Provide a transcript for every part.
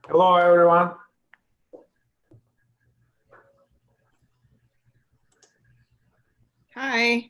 Hello, everyone. Hi.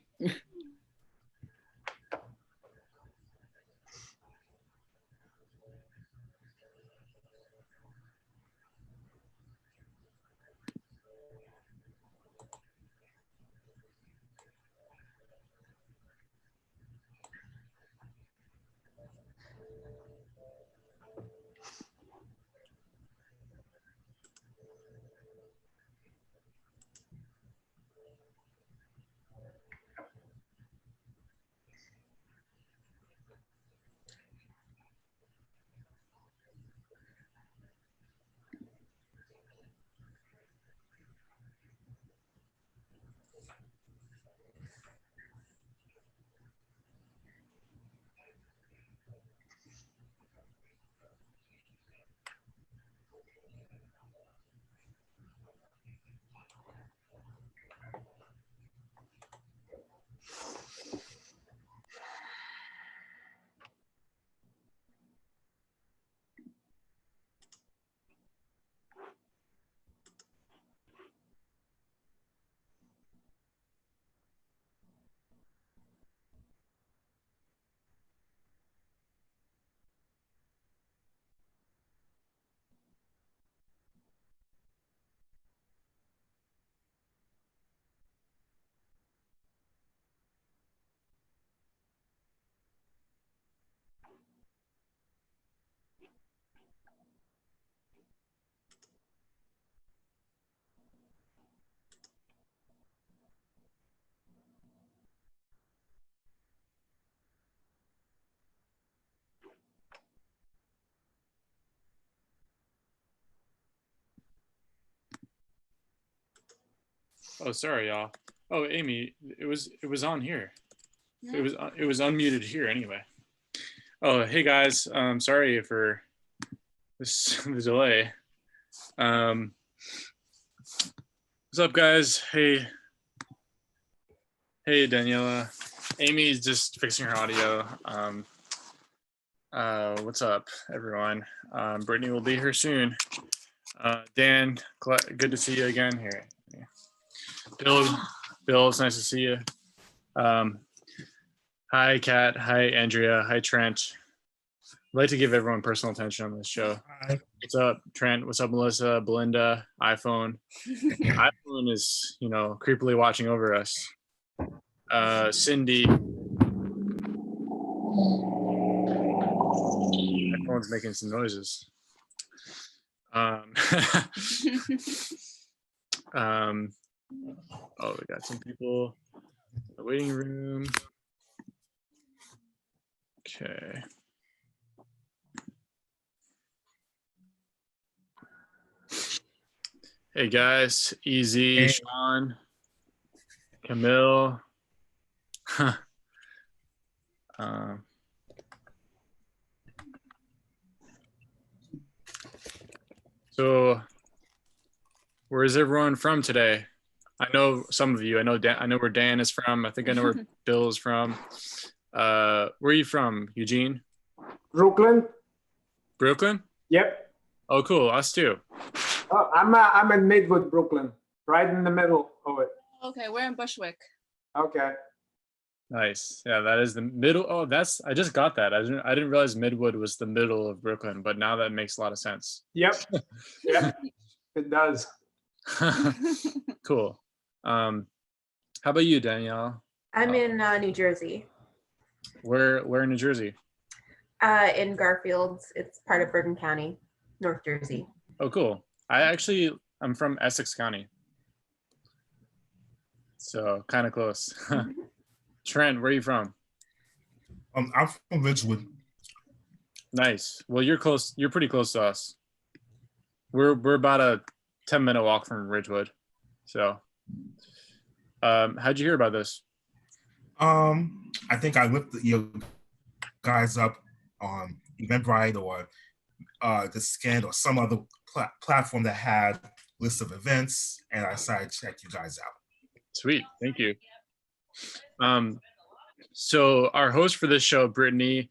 Oh, sorry, y'all. Oh, Amy, it was on here. Yeah. It was unmuted here anyway. Oh, hey guys. Sorry for this the delay. What's up, guys? Hey, Daniela. Amy's just fixing her audio. What's up, everyone? Brittany will be here soon. Dan, good to see you again here. Bill, it's nice to see you. Hi, Kat. Hi, Andrea. Hi, Trent. I'd like to give everyone personal attention on this show. Hi. What's up, Trent? What's up, Melissa, Belinda, iPhone? iPhone is, creepily watching over us. Cindy. iPhone's making some noises. Oh, we got some people in the waiting room. Okay. Hey guys, Easy, Hey. Sean, Camille. So, where is everyone from today? I know some of you. I know where Dan is from. I think I know where Bill is from. Where are you from, Eugene? Brooklyn. Brooklyn? Yep. Oh, cool. Us too. Oh, I'm in Midwood, Brooklyn, right in the middle of it. Okay, we're in Bushwick. Okay. Nice. Yeah, that is the middle. Oh, I just got that. I didn't realize Midwood was the middle of Brooklyn, but now that makes a lot of sense. Yep. Yep. It does. Cool. How about you, Danielle? I'm in New Jersey. Where in New Jersey? In Garfield. It's part of Bergen County, North Jersey. Oh, cool. I'm from Essex County. So kind of close. Trent, where are you from? I'm from Ridgewood. Nice. Well, you're close. You're pretty close to us. We're about a 10-minute walk from Ridgewood. So, how'd you hear about this? I think I looked you guys up on Eventbrite or the Scan or some other platform that had lists of events, and I decided to check you guys out. Sweet, thank you. So our host for this show, Brittany,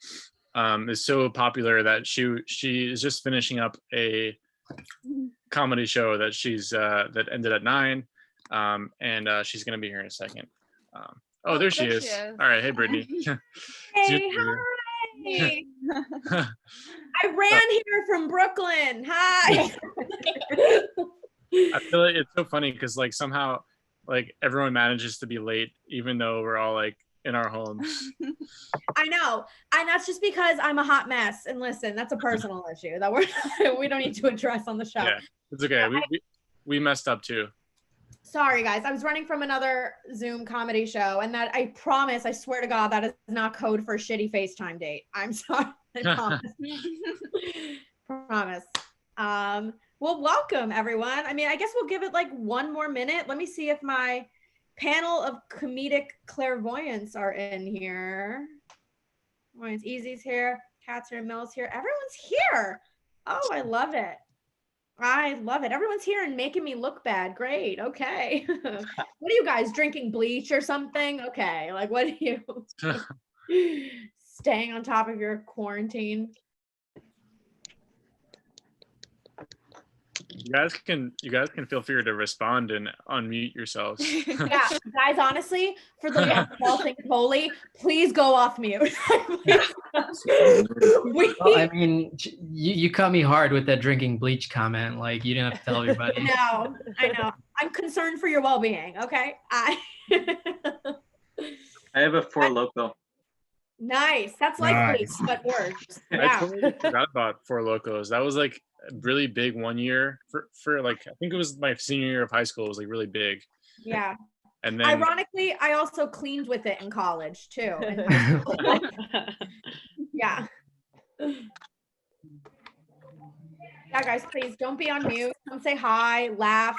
is so popular that she is just finishing up a comedy show that she's that ended at 9, and she's gonna be here in a second. Oh, there she is. All right, hey Brittany. Hey, hi. I ran here from Brooklyn. Hi. I feel like it's so funny because like somehow like everyone manages to be late even though we're all like in our homes. I know, and that's just because I'm a hot mess. And listen, that's a personal issue that we don't need to address on the show. Yeah, it's okay. We messed up too. Sorry, guys. I was running from another Zoom comedy show, and that I promise, I swear to God, that is not code for a shitty FaceTime date. I'm sorry. I promise. Promise. Well, welcome everyone. I mean, I guess we'll give it like one more minute. Let me see if my panel of comedic clairvoyants are in here. It's Easy's here. Catherine Mills here. Everyone's here. Oh, I love it. I love it. Everyone's here and making me look bad. Great. Okay. What are you guys drinking bleach or something? Okay. Like, what are you staying on top of your quarantine? You guys can feel free to respond and unmute yourselves. Yeah, guys, honestly, for the all things holy, please go off mute. Well, I mean, you cut me hard with that drinking bleach comment. Like, you didn't have to tell everybody. I know. I'm concerned for your well-being. Okay. I have a Four Loko. Nice. That's like bleach, but worse. I Yeah. totally forgot about Four Locos. That was like really big one year for like I think it was my senior year of high school. It was like really big. Yeah. And then Ironically, I also cleaned with it in college too. Yeah. Yeah, guys, please don't be on mute. Come say hi, laugh.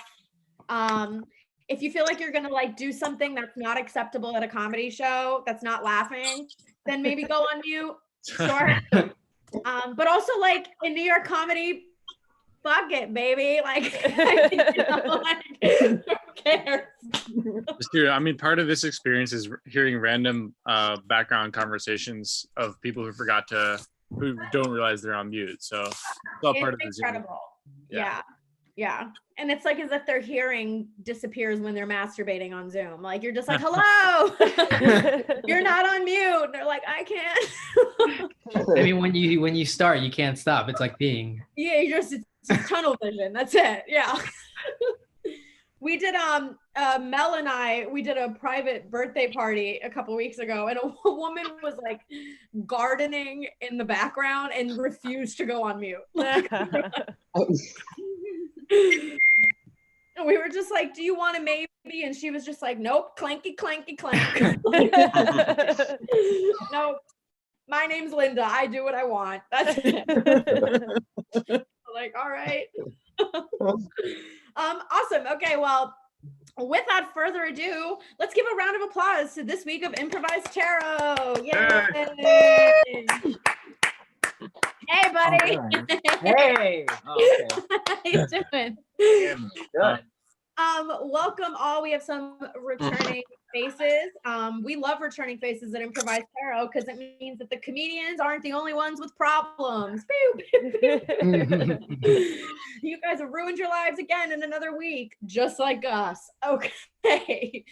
If you feel like you're gonna like do something that's not acceptable at a comedy show, that's not laughing, then maybe go on mute. Sure. But also like in New York comedy, fuck it, baby. Like, you know, like who cares? I mean, part of this experience is hearing random background conversations of people who don't realize they're on mute. So it's all part of the Zoom. Incredible. Yeah. And it's like as if their hearing disappears when they're masturbating on Zoom. Like you're just like, hello, you're not on mute. And they're like, I can't. I mean, when you start, you can't stop. It's like peeing. Yeah, it's tunnel vision. That's it. Yeah. We did Mel and I, we did a private birthday party a couple weeks ago, and a woman was like gardening in the background and refused to go on mute. And we were just like, do you want a maybe? And she was just like, nope, clanky, clanky, clank. Nope. My name's Linda. I do what I want. That's it. Like, all right. Awesome. Okay, well, without further ado, let's give a round of applause to this week of Improvised Tarot. Yay! Hey, buddy. Hey. Oh, okay. How you doing? Good. Welcome all. We have some returning faces. We love returning faces at Improvised Tarot because it means that the comedians aren't the only ones with problems. Pew, pew, pew. You guys have ruined your lives again in another week, just like us. Okay.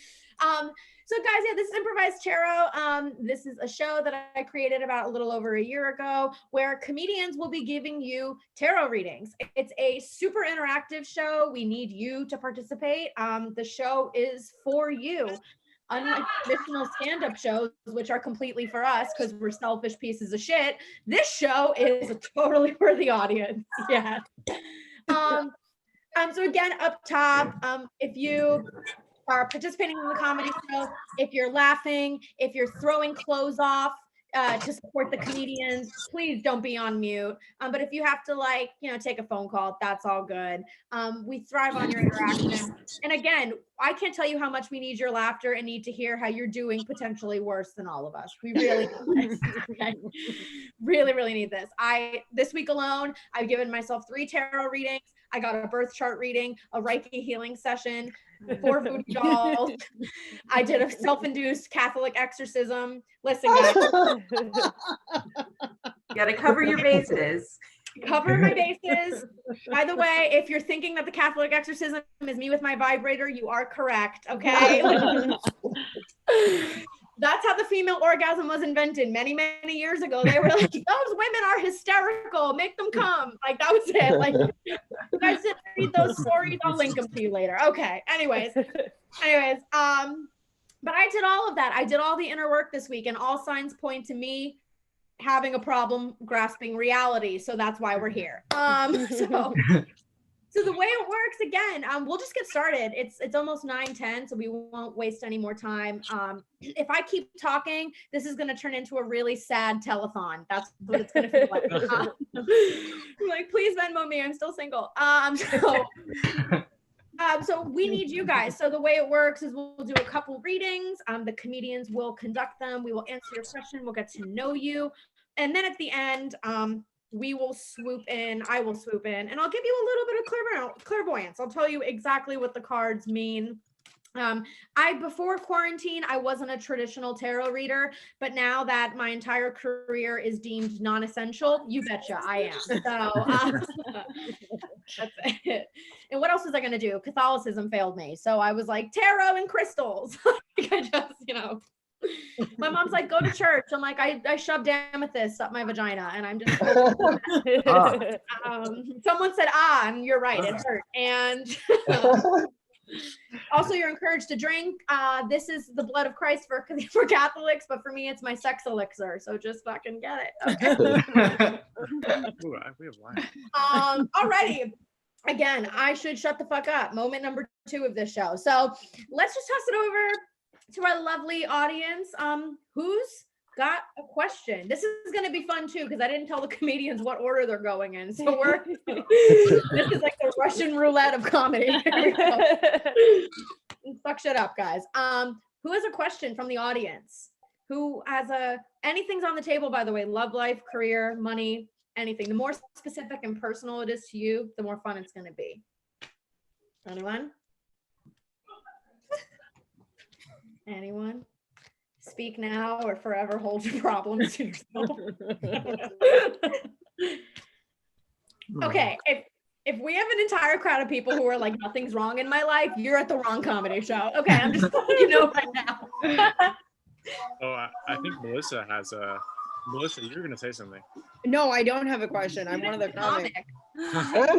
So guys, yeah, this is Improvised Tarot. This is a show that I created about a little over a year ago where comedians will be giving you tarot readings. It's a super interactive show. We need you to participate. The show is for you. Unlike traditional stand-up shows, which are completely for us because we're selfish pieces of shit, this show is totally for the audience. Yeah. So again, up top, if you are participating in the comedy show, if you're laughing, if you're throwing clothes off to support the comedians, please don't be on mute. But if you have to take a phone call, that's all good. We thrive on your interaction. And again, I can't tell you how much we need your laughter and need to hear how you're doing potentially worse than all of us. We really need this. Okay? Really, really need this. This week alone, I've given myself 3 tarot readings. I got a birth chart reading, a Reiki healing session, 4 voodoo dolls. I did a self-induced Catholic exorcism. Listen, guys. You gotta cover your bases. Cover my bases. By the way, if you're thinking that the Catholic exorcism is me with my vibrator, you are correct. Okay. That's how the female orgasm was invented many, many years ago. They were like, those women are hysterical. Make them come. Like, that was it. Like, you guys didn't read those stories. I'll link them to you later. Okay. Anyways, but I did all of that. I did all the inner work this week, and all signs point to me having a problem grasping reality. So that's why we're here. So the way it works, again, we'll just get started. It's almost 9:10, so we won't waste any more time. If I keep talking, this is going to turn into a really sad telethon. That's what it's going to feel like. I'm like, please Venmo me. I'm still single. So we need you guys. So the way it works is we'll do a couple readings. The comedians will conduct them. We will answer your question. We'll get to know you. And then at the end, we will swoop in. I will swoop in, and I'll give you a little bit of clairvoyance. I'll tell you exactly what the cards mean. Before quarantine, I wasn't a traditional tarot reader, but now that my entire career is deemed non-essential, you betcha I am. So that's it. And what else was I going to do? Catholicism failed me. So I was like, tarot and crystals. Like, I just, my mom's like, go to church. I'm like, I shoved amethyst up my vagina, and I'm just someone said, and you're right, it hurt. And also, you're encouraged to drink. This is the blood of Christ for Catholics, but for me, it's my sex elixir. So just fucking get it. Okay. Ooh, we have wine. Alrighty. Again, I should shut the fuck up. Moment number 2 of this show. So let's just toss it over to our lovely audience. Who's got a question? This is going to be fun too, because I didn't tell the comedians what order they're going in. So this is like the Russian roulette of comedy. Fuck shit up, guys. Who has a question from the audience? Who has anything's on the table, by the way? Love life, career, money, anything. The more specific and personal it is to you, the more fun it's going to be. Anyone? Anyone? Speak now or forever hold your problems to yourself. Okay, if we have an entire crowd of people who are like, nothing's wrong in my life, you're at the wrong comedy show. Okay, I'm just letting you know right now. I think Melissa has Melissa, you're going to say something. No, I don't have a question. I'm one of the comics. Okay.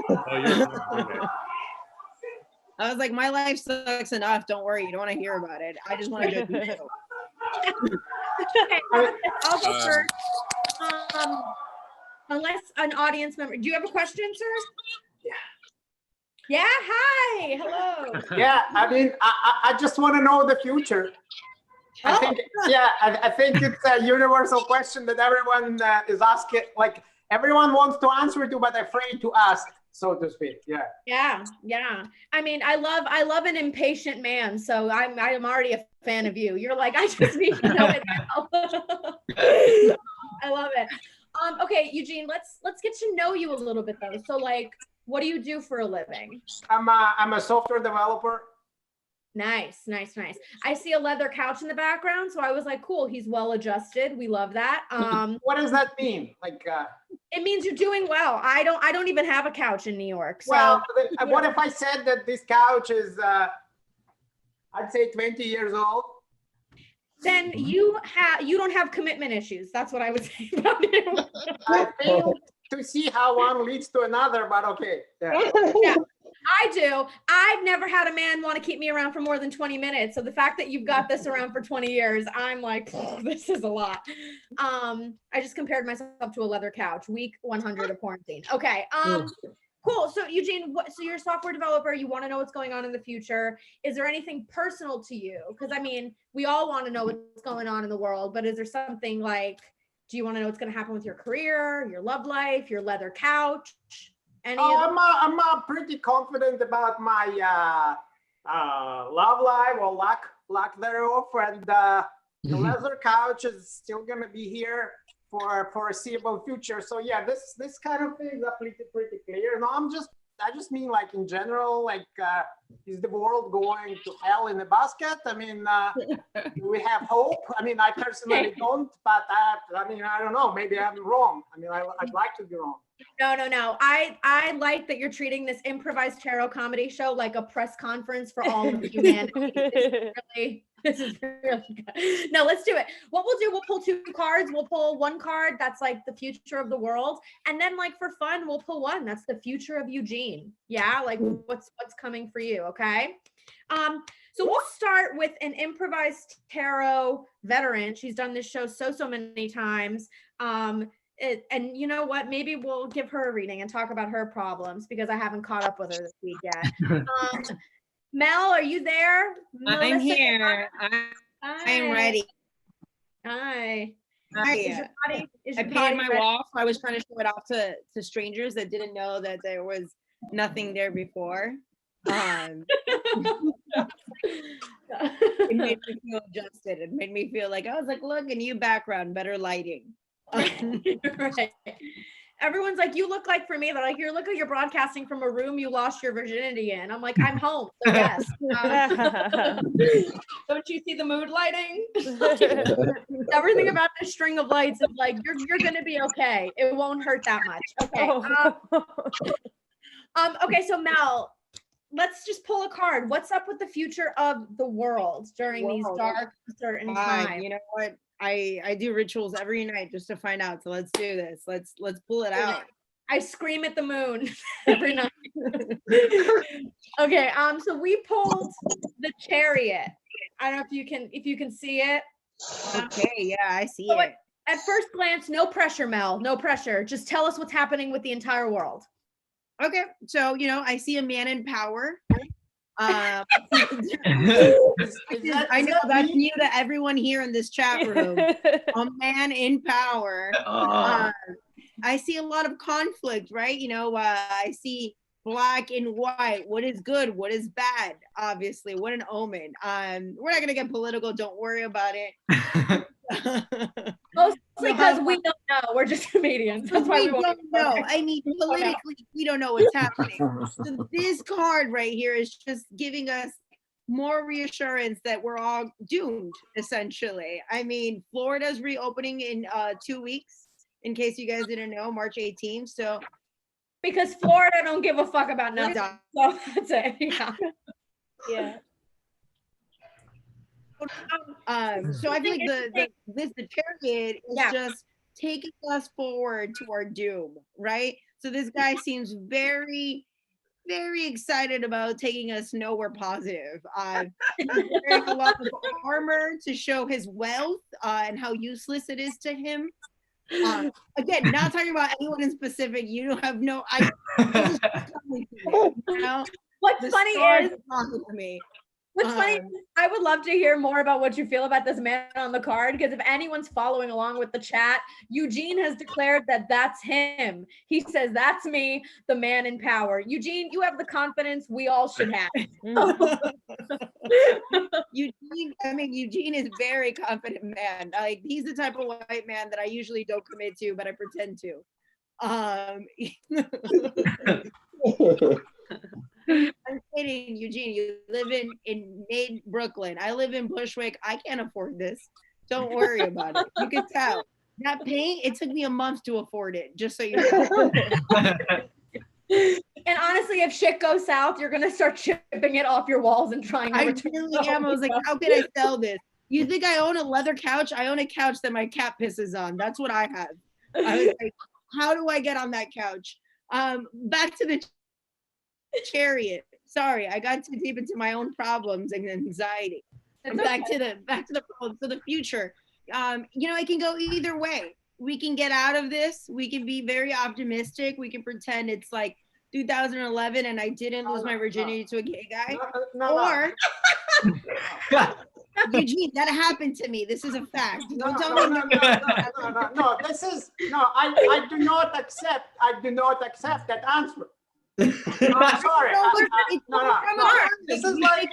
I was like, my life sucks enough. Don't worry. You don't want to hear about it. I just want to go. Okay, I'll go first. Unless an audience member, do you have a question, sir? Yeah. Hi. Hello. Yeah, I mean, I just want to know the future. I think it's a universal question that everyone is asking. Like, everyone wants to answer to, but afraid to ask, so to speak. Yeah. I mean, I love an impatient man, so I'm already a fan of you. You're like, I just need to know it now. I love it. Okay, Eugene, let's get to know you a little bit though. So, like, what do you do for a living? I'm a software developer. Nice. I see a leather couch in the background, so I was like, cool, he's well adjusted. We love that. What does that mean? Like, it means you're doing well. I don't even have a couch in New York. So well, what if I said that this couch is I'd say 20 years old? Then you don't have commitment issues. That's what I would say about you. I fail to see how one leads to another, but okay. Yeah. I do. I've never had a man want to keep me around for more than 20 minutes. So the fact that you've got this around for 20 years, I'm like, this is a lot. I just compared myself to a leather couch, week 100 of quarantine. Okay. Cool. So Eugene, so you're a software developer. You want to know what's going on in the future. Is there anything personal to you? Because I mean, we all want to know what's going on in the world, but is there something like, do you want to know what's going to happen with your career, your love life, your leather couch? I'm pretty confident about my love life or lack thereof, and the leather couch is still gonna be here for a foreseeable future. So yeah, this kind of things are pretty clear. No, I'm just just mean like in general, like is the world going to hell in a basket? I mean, do we have hope? I mean, I personally don't, but I mean, I don't know. Maybe I'm wrong. I mean, I'd like to be wrong. No. I like that you're treating this improvised tarot comedy show like a press conference for all of humanity. This is really good. No, let's do it. What we'll do, we'll pull 2 cards. We'll pull one card that's like the future of the world. And then like for fun, we'll pull one that's the future of Eugene. Yeah, like what's coming for you, okay? So we'll start with an improvised tarot veteran. She's done this show so many times. And you know what? Maybe we'll give her a reading and talk about her problems because I haven't caught up with her this week yet. Mel, are you there? I'm here. I'm ready. Hi. I paid my wall. I was trying to show it off to strangers that didn't know that there was nothing there before. It made me feel adjusted. It made me feel like I was like, look, a new background, better lighting. Right. Everyone's like, you look like, for me, they're like, you look like you're broadcasting from a room you lost your virginity in. I'm like, I'm home. So yes. Don't you see the mood lighting? Everything about this string of lights is like, you're gonna be okay. It won't hurt that much. Okay. Okay, so Mel, let's just pull a card. What's up with the future of the world during these dark, certain times? You know what? I do rituals every night just to find out. So let's do this. Let's pull it out. I scream at the moon every night. Okay, so we pulled the Chariot. I don't know if you can see it. Okay, yeah, I see it. At first glance, no pressure, Mel. No pressure. Just tell us what's happening with the entire world. Okay, so I see a man in power. I know that's new to everyone here in this chat room. A man in power. I see a lot of conflict, right? I see black and white. What is good? What is bad? Obviously, what an omen. We're not gonna get political. Don't worry about it. Mostly because we don't know. We're just comedians. That's why we don't know. I mean, politically, we don't know what's happening. So this card right here is just giving us more reassurance that we're all doomed, essentially. I mean, Florida's reopening in 2 weeks, in case you guys didn't know, March 18th. So because Florida don't give a fuck about nothing. So that's it. Yeah. So I feel like the Chariot is just taking us forward to our doom, right? So this guy seems very, very excited about taking us nowhere positive. He's wearing a lot of armor to show his wealth and how useless it is to him. Again, not talking about anyone in specific. You don't have no idea. What's funny is What's funny is I would love to hear more about what you feel about this man on the card, because if anyone's following along with the chat, Eugene has declared that that's him. He says, that's me, the man in power. Eugene, you have the confidence we all should have. Eugene is a very confident man. Like, he's the type of white man that I usually don't commit to, but I pretend to. I'm kidding, Eugene. You live in mid Brooklyn. I live in Bushwick. I can't afford this. Don't worry about it. You can tell. That paint, it took me a month to afford it, just so you know. And honestly, if shit goes south, you're gonna start chipping it off your walls and trying to return. I really am. I was like, how can I sell this? You think I own a leather couch? I own a couch that my cat pisses on. That's what I have. I was like, how do I get on that couch? Back to the Chariot. Sorry, I got too deep into my own problems and anxiety. Back to the problem. So the future. It can go either way. We can get out of this. We can be very optimistic. We can pretend it's like 2011 and I didn't lose my virginity to a gay guy. Or Eugene, that happened to me. This is a fact. Don't tell me. No. This is I do not accept that answer. I'm sorry. No. This is like,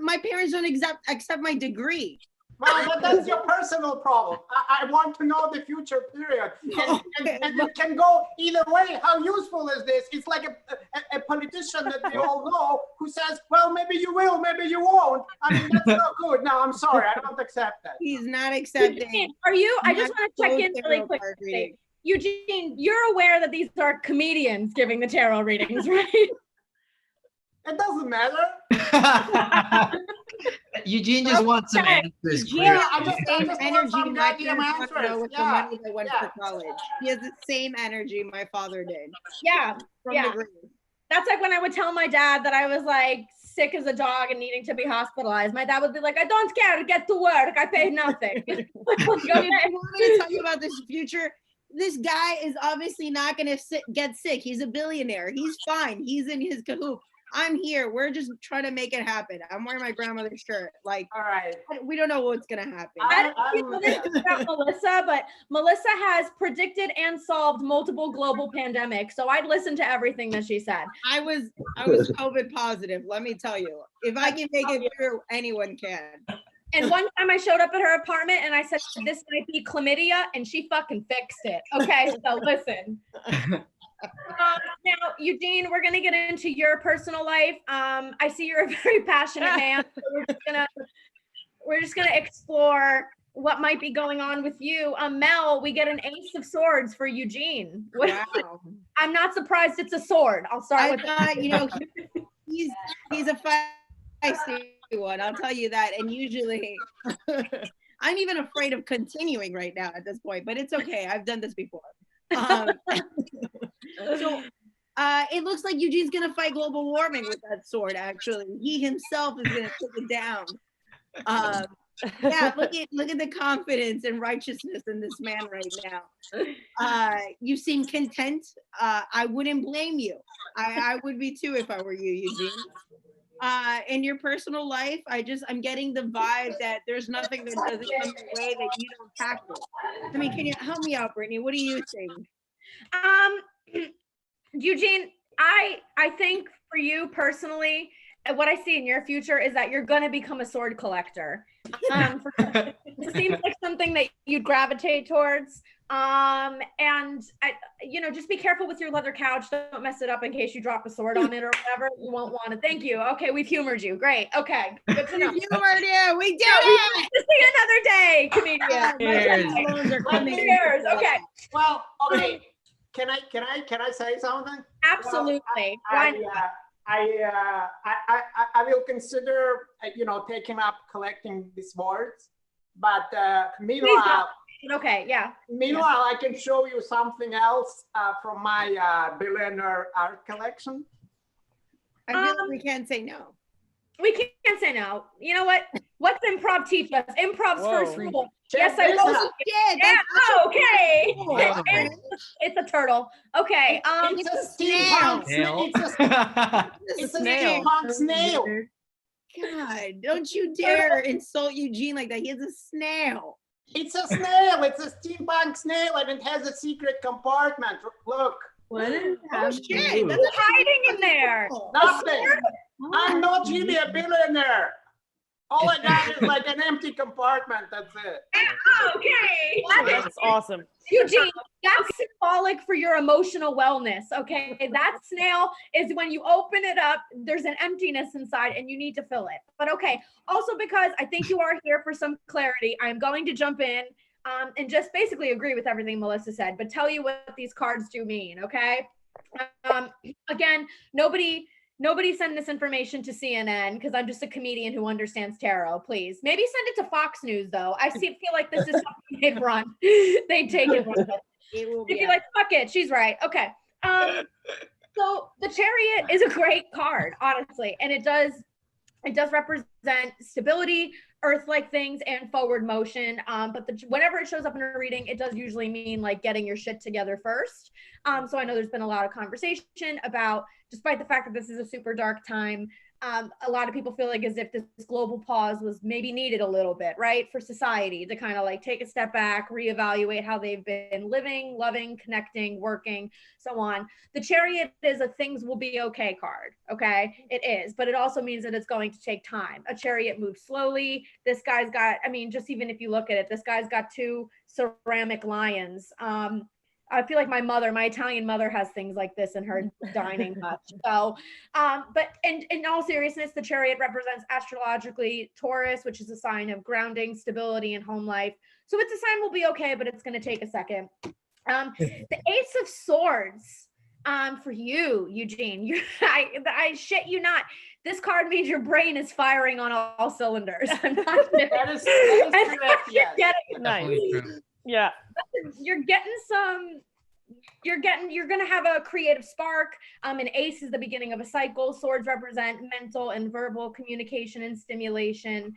my parents don't accept my degree. Well, but that's your personal problem. I want to know the future period. And it can go either way. How useful is this? It's like a politician that we all know who says, well, maybe you will, maybe you won't. I mean, that's not good. No, I'm sorry. I don't accept that. He's not accepting. Are you, I just want to check in really quick. Eugene, you're aware that these are comedians giving the tarot readings, right? It doesn't matter. Eugene just wants some answers. Yeah, I just want Energy some my goddamn parents want to know answers. with the Yeah. money that went for college. He has the same energy my father did. Yeah, From yeah. the grave. That's like when I would tell my dad that I was like sick as a dog and needing to be hospitalized. My dad would be like, I don't care, get to work, I pay nothing. If you want me to tell you about this future, this guy is obviously not going to get sick. He's a billionaire. He's fine. He's in his cahoot. I'm here. We're just trying to make it happen. I'm wearing my grandmother's shirt. Like, All right. we don't know what's going to happen. I don't know if you know this about Melissa, but Melissa has predicted and solved multiple global pandemics. So I'd listen to everything that she said. I was COVID positive. Let me tell you, if I can make it through, anyone can. And one time I showed up at her apartment and I said, this might be chlamydia, and she fucking fixed it. Okay, so listen. Now, Eugene, we're gonna get into your personal life. I see you're a very passionate man. So we're just gonna explore what might be going on with you. Mel, we get an Ace of Swords for Eugene. Wow. I'm not surprised it's a sword. I'll start with thought, he's a feisty one. I'll tell you that. And usually, I'm even afraid of continuing right now at this point. But it's okay. I've done this before. So it looks like Eugene's gonna fight global warming with that sword. Actually, he himself is gonna take it down. Yeah, look at the confidence and righteousness in this man right now. You seem content. I wouldn't blame you. I would be too if I were you, Eugene. In your personal life, I'm getting the vibe that there's nothing that doesn't come your way that you don't tackle. I mean, can you help me out, Brittany? What do you think? Eugene, I think for you personally, what I see in your future is that you're going to become a sword collector. It seems like something that you'd gravitate towards. And just be careful with your leather couch. Don't mess it up in case you drop a sword on it or whatever. You won't want to. Thank you. Okay, we've humored you. Great. Okay, good to know. We humored you. We did it. See you another day, comedian. Cheers. Okay. Well, okay. Can I say something? Absolutely. I will consider taking up collecting the swords, but meanwhile. Okay, yeah. Meanwhile, I can show you something else from my billionaire art collection. I feel like we can't say no. We can't say no. You know what? What's improv teach us? Improv's first rule. Yes, I will. Yeah, okay. It's a turtle. Okay. It's a steampunk snail. It's a steampunk snail. God, don't you dare insult Eugene like that. He has a snail. It's a snail. It's a steampunk snail, and it has a secret compartment. Look. What is happening? Who's hiding in there? Nothing. I'm not really a billionaire. All I got is like an empty compartment. That's it. Okay. That's awesome. Eugene, that's symbolic for your emotional wellness. Okay. That snail is when you open it up, there's an emptiness inside and you need to fill it. But okay. Also, because I think you are here for some clarity, I'm going to jump in and just basically agree with everything Melissa said, but tell you what these cards do mean. Okay. Again, nobody send this information to CNN because I'm just a comedian who understands tarot. Please, maybe send it to Fox News though. I feel like this is something they'd run. They'd take it. They'd be like, "Fuck it, she's right." Okay. So the Chariot is a great card, honestly, and it does represent stability, earth-like things, and forward motion. But whenever it shows up in a reading, it does usually mean like getting your shit together first. So I know there's been a lot of conversation about, despite the fact that this is a super dark time, a lot of people feel like as if this global pause was maybe needed a little bit, right? For society to kind of like take a step back, reevaluate how they've been living, loving, connecting, working, so on. The Chariot is a things will be okay card, okay? It is, but it also means that it's going to take time. A Chariot moves slowly. This guy's got, I mean, just even if you look at it, this guy's got 2 ceramic lions. I feel like my Italian mother has things like this in her dining hut. So, but in all seriousness, the Chariot represents astrologically Taurus, which is a sign of grounding, stability, and home life. So it's a sign we'll be okay, but it's going to take a second. The Ace of Swords, for you, Eugene, I shit you not. This card means your brain is firing on all cylinders. I'm not kidding. That is correct, yes. Definitely true. Yeah. You're getting some, you're going to have a creative spark. An ace is the beginning of a cycle. Swords represent mental and verbal communication and stimulation.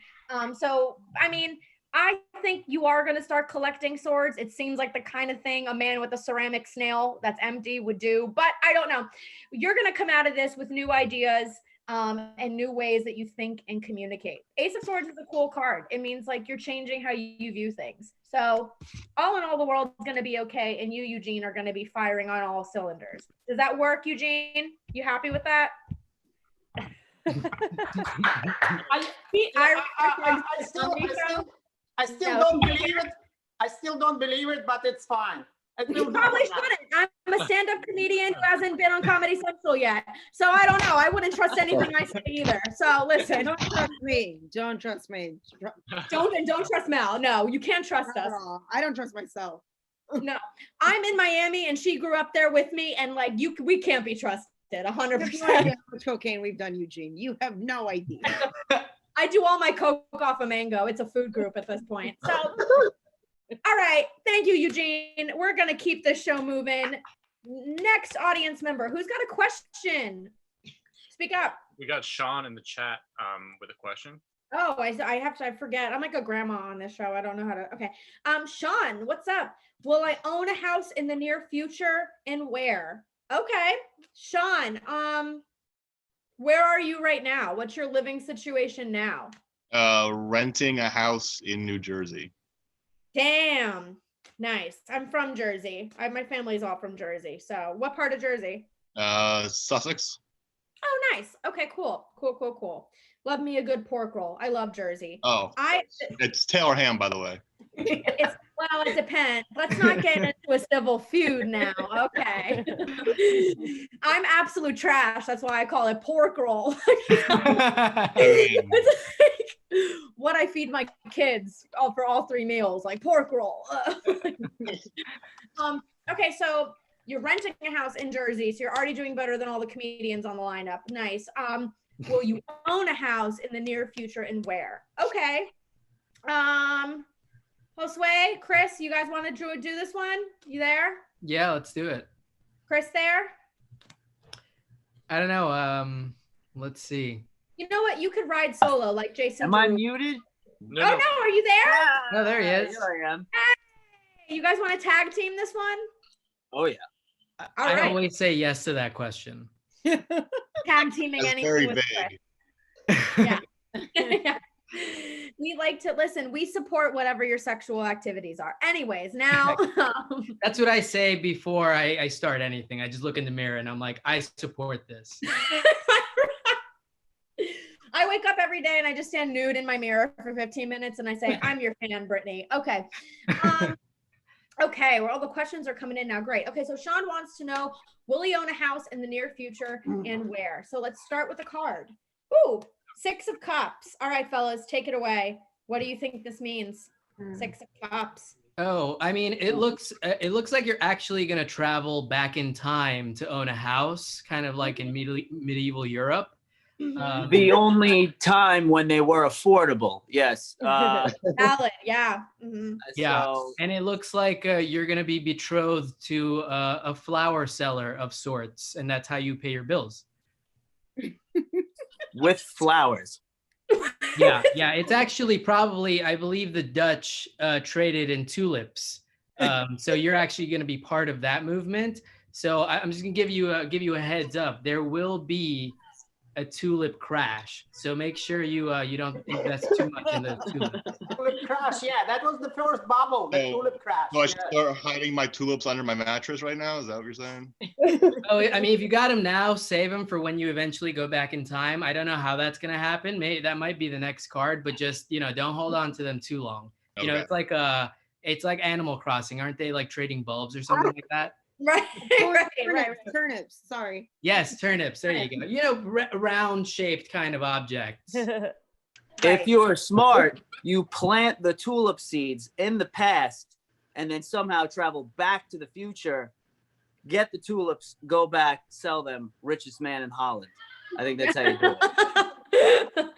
So, I mean, I think you are going to start collecting swords. It seems like the kind of thing a man with a ceramic snail that's empty would do, but I don't know. You're going to come out of this with new ideas and new ways that you think and communicate. Ace of Swords is a cool card. It means like you're changing how you view things. So all in all, the world's going to be okay. And you, Eugene, are going to be firing on all cylinders. Does that work, Eugene? You happy with that? I still don't believe it. I still don't believe it, but it's fine. You probably shouldn't. I'm a stand-up comedian who hasn't been on Comedy Central yet. So I don't know. I wouldn't trust anything I say either. So listen. Don't trust me. Don't trust me. Don't trust Mel. No, you can't trust us. I don't trust myself. No. I'm in Miami and she grew up there with me, and like we can't be trusted 100%. You have no idea how much cocaine we've done, Eugene. You have no idea. I do all my coke off of mango. It's a food group at this point. So all right. Thank you, Eugene. We're going to keep this show moving. Next audience member, who's got a question? Speak up. We got Sean in the chat with a question. Oh, I forget. I'm like a grandma on this show. I don't know how to. Okay. Sean, what's up? Will I own a house in the near future, and where? Okay. Sean, where are you right now? What's your living situation now? Renting a house in New Jersey. Damn. Nice. I'm from Jersey. My family's all from Jersey. So what part of Jersey? Sussex. Oh, nice. Okay, cool. Cool. Love me a good pork roll. I love Jersey. Oh, it's Taylor ham, by the way. Well, it depends. Let's not get into a civil feud now. Okay. I'm absolute trash. That's why I call it pork roll. It's like what I feed my kids for all 3 meals, like pork roll. Okay, so you're renting a house in Jersey, so you're already doing better than all the comedians on the lineup. Nice. Will you own a house in the near future, and where? Okay. Josue, Chris, you guys want to do this one? You there? Yeah, let's do it. Chris there? I don't know. Let's see. You know what? You could ride solo like Jason. Am I muted? No, Oh, no. Are you there? No, there he is. Here I am. Hey, you guys want to tag team this one? Oh, yeah. All I right. always say yes to that question. Tag teaming That's anything very with vague. Chris. Yeah. We like to listen. We support whatever your sexual activities are. Anyways, now That's what I say before I start anything. I just look in the mirror and I'm like, I support this. I wake up every day and I just stand nude in my mirror for 15 minutes and I say, I'm your fan, Brittany. Okay. Okay, where all the questions are coming in now. Great. Okay, so Sean wants to know, will he own a house in the near future and where? So let's start with the card. Ooh, 6 of Cups. All right, fellas, take it away. What do you think this means? 6 of Cups. Oh, I mean, it looks like you're actually going to travel back in time to own a house, kind of like in medieval Europe. The only time when they were affordable. Yes. Valid. Yeah. Mm-hmm. Yeah. So, And it looks like you're going to be betrothed to a flower seller of sorts, and that's how you pay your bills. with flowers. Yeah. It's actually probably, I believe the Dutch traded in tulips. So you're actually going to be part of that movement. So I'm just going to give you a heads up. There will be a tulip crash. So make sure you don't invest too much in the tulips. Tulip crash, yeah, that was the first bubble, the tulip crash. So I yeah. start hiding my tulips under my mattress right now? Is that what you're saying? Oh, I mean, if you got them now, save them for when you eventually go back in time. I don't know how that's gonna happen. Maybe that might be the next card, but just don't hold on to them too long. You know, it's like Animal Crossing, aren't they? Like trading bulbs or something like that. Right. Turnips. Sorry. Yes, turnips. There you go. You know, round shaped kind of objects. If you are smart, you plant the tulip seeds in the past and then somehow travel back to the future, get the tulips, go back, sell them, richest man in Holland. I think that's how you do it.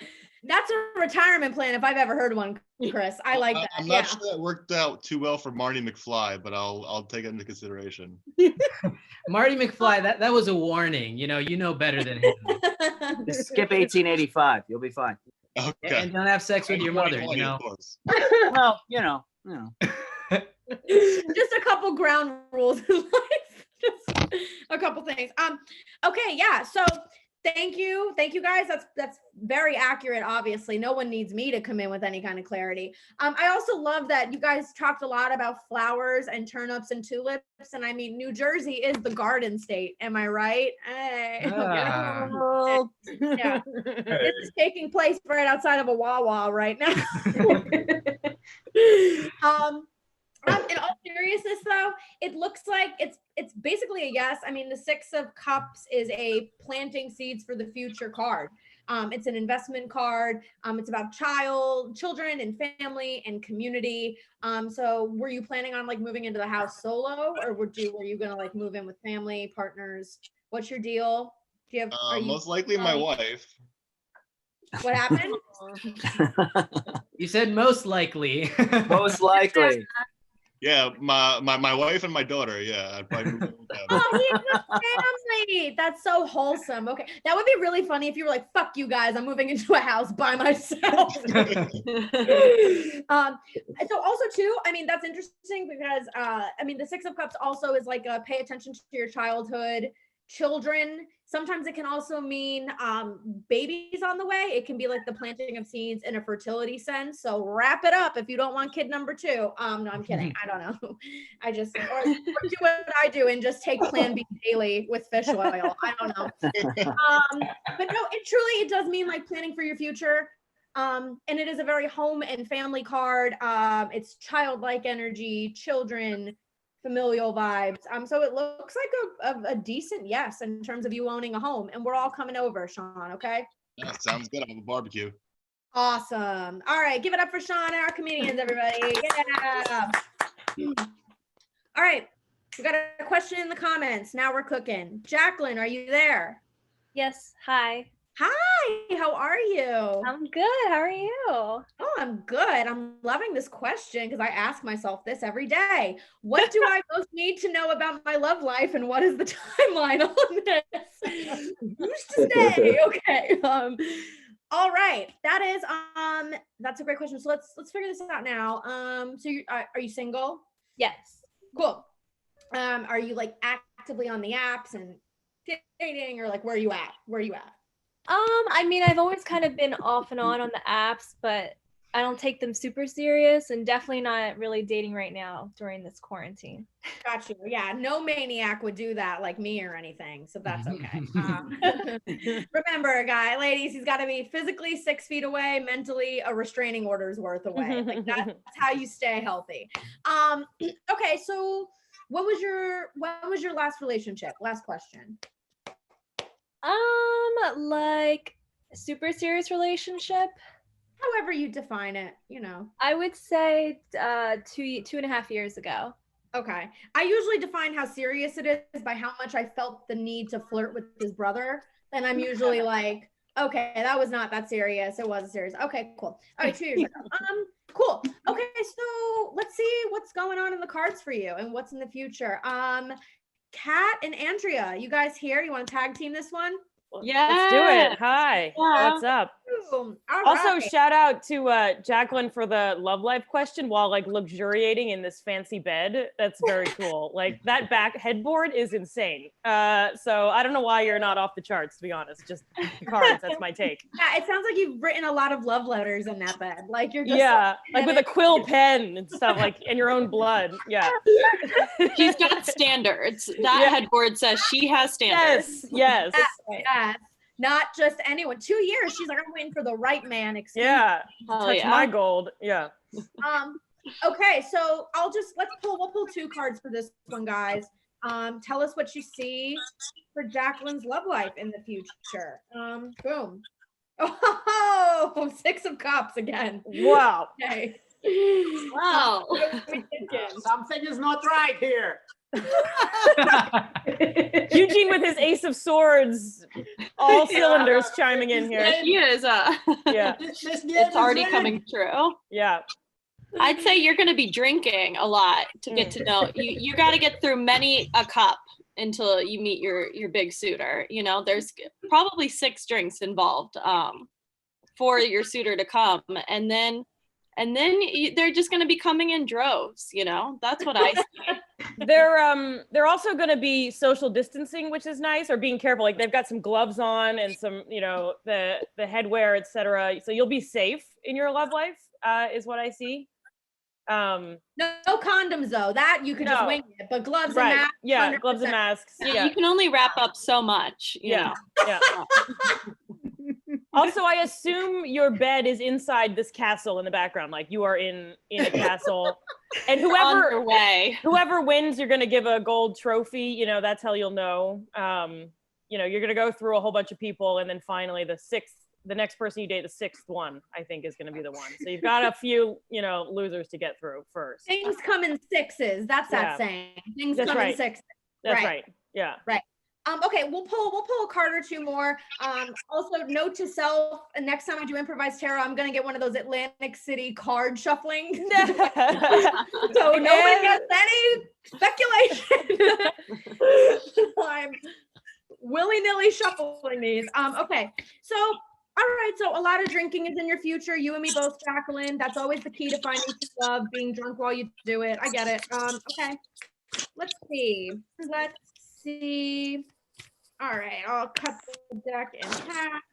That's a retirement plan if I've ever heard one, Chris. I like that. I'm not sure that worked out too well for Marty McFly, but I'll take it into consideration. Marty McFly, that was a warning. You know better than him. Just skip 1885. You'll be fine. Okay. And don't have sex with your mother, you know. Well, you know. Just a couple ground rules in life. Just a couple things. Okay, yeah. So thank you guys. That's very accurate. Obviously, no one needs me to come in with any kind of clarity. I also love that you guys talked a lot about flowers and turnips and tulips. And I mean, New Jersey is the garden state. Am I right? Hey. Yeah. This is taking place right outside of a Wawa right now. In all seriousness, though, it looks like it's basically a yes. I mean, the Six of Cups is a planting seeds for the future card. It's an investment card. It's about children and family and community. So were you planning on like moving into the house solo, or were you gonna like move in with family, partners? What's your deal? Do you have most likely my wife. What happened? You said most likely. Most likely. Yeah, my wife and my daughter. Yeah, I'd probably move in with them. Oh, he's a family. That's so wholesome. Okay, that would be really funny if you were like, "Fuck you guys, I'm moving into a house by myself." So also too, I mean, that's interesting because I mean, the Six of Cups also is like pay attention to your childhood, children. Sometimes it can also mean babies on the way. It can be like the planting of seeds in a fertility sense. So wrap it up if you don't want kid number 2. No, I'm kidding. I don't know. I just or do what I do and just take Plan B daily with fish oil. I don't know. But no, it does mean like planning for your future. And it is a very home and family card. It's childlike energy, children, familial vibes. So it looks like a decent yes in terms of you owning a home, and we're all coming over, Sean. Okay. Yeah, sounds good. I'll have a barbecue. Awesome. All right, give it up for Sean and our comedians, everybody. Yeah. All right, we got a question in the comments. Now we're cooking. Jacqueline, are you there? Yes. Hi. Hi, how are you? I'm good. How are you? Oh, I'm good. I'm loving this question because I ask myself this every day. What do I most need to know about my love life, and what is the timeline on this? Who's to say? Okay. All right. That's a great question. So let's figure this out now. So are you single? Yes. Cool. Are you like actively on the apps and dating, or like where are you at? I mean, I've always kind of been off and on the apps, but I don't take them super serious, and definitely not really dating right now during this quarantine. Got you. Yeah, no maniac would do that like me or anything, so that's okay. Remember, ladies, he's got to be physically 6 feet away, mentally a restraining order's worth away. Like that's how you stay healthy. Okay, so when was your last relationship? Last question. Like super serious relationship. However you define it, I would say 2.5 years ago. Okay. I usually define how serious it is by how much I felt the need to flirt with his brother. Then I'm usually like, okay, that was not that serious. It wasn't serious. Okay, cool. All right, 2 years ago. Cool. Okay, so let's see what's going on in the cards for you and what's in the future. Kat and Andrea, you guys here? You want to tag team this one? Yeah, let's do it. Hi, what's up? Also, shout out to Jacqueline for the love life question while like luxuriating in this fancy bed. That's very cool. Like that back headboard is insane. So I don't know why you're not off the charts, to be honest. Just cards. That's my take. Yeah, it sounds like you've written a lot of love letters in that bed. Like you're just like with a quill pen and stuff, like in your own blood. Yeah. She's got standards. That headboard says she has standards. Yes. Yes. Not just anyone. 2 years. She's like, I'm waiting for the right man. Yeah. Touch my gold. Yeah. Okay, so we'll pull 2 cards for this one, guys. Tell us what you see for Jacqueline's love life in the future. Boom. Oh, 6 of Cups again. Wow. Okay. Wow. Something is not right here. Eugene with his Ace of Swords, all cylinders chiming in here. He is. Yeah. It's already coming true. Yeah. I'd say you're going to be drinking a lot to get to know you. You got to get through many a cup until you meet your big suitor. You know, there's probably 6 drinks involved for your suitor to come, and then they're just going to be coming in droves. You know, that's what I see. They're also going to be social distancing, which is nice, or being careful. Like they've got some gloves on and some, you know, the headwear, etc. So you'll be safe in your love life, is what I see. No condoms though. That you could just wing it, but gloves and masks. Yeah, 100%. gloves and masks. Yeah, you can only wrap up so much. You know? Yeah. Also, I assume your bed is inside this castle in the background, like you are in a castle. And whoever wins, you're going to give a gold trophy. You know, that's how you'll know. You know, you're going to go through a whole bunch of people, and then finally the next person you date, the 6th one, I think is going to be the one. So you've got a few, you know, losers to get through first. Things come in 6s. That's that saying. Things come in 6s. That's right. Yeah. Right. Okay, we'll pull a card or 2 more. Also, note to self: next time I do improvised tarot, I'm gonna get one of those Atlantic City card shuffling. So nobody gets any speculation. I'm willy-nilly shuffling these. Okay, so all right, so a lot of drinking is in your future. You and me both, Jacqueline. That's always the key to finding true love: being drunk while you do it. I get it. Okay, let's see. All right, I'll cut the deck in half.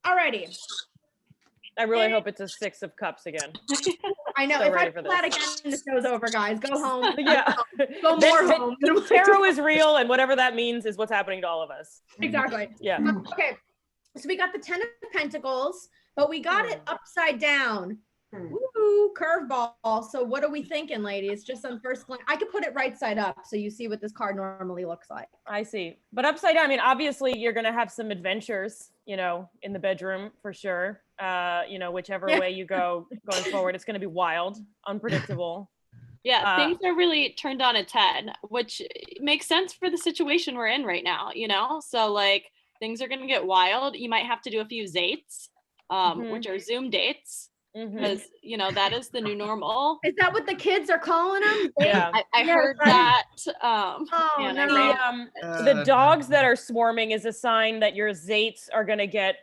Alrighty. I really hope it's a 6 of Cups again. I know. If I pull that again, the show's over, guys. Go home. Yeah. Go more home. Tarot is real, and whatever that means is what's happening to all of us. Exactly. Yeah. Okay. So we got the 10 of Pentacles, but we got it upside down. Woo, curveball. So what are we thinking, ladies? Just on first glance, I could put it right side up so you see what this card normally looks like. I see. But upside down, I mean, obviously you're going to have some adventures, you know, in the bedroom for sure. You know, whichever way you go going forward, it's going to be wild, unpredictable. Yeah, things are really turned on its head, which makes sense for the situation we're in right now, you know? So like things are going to get wild. You might have to do a few zates, which are Zoom dates. Because you know that is the new normal. Is that what the kids are calling them? Yeah, I heard that. The dogs that are swarming is a sign that your zates are gonna get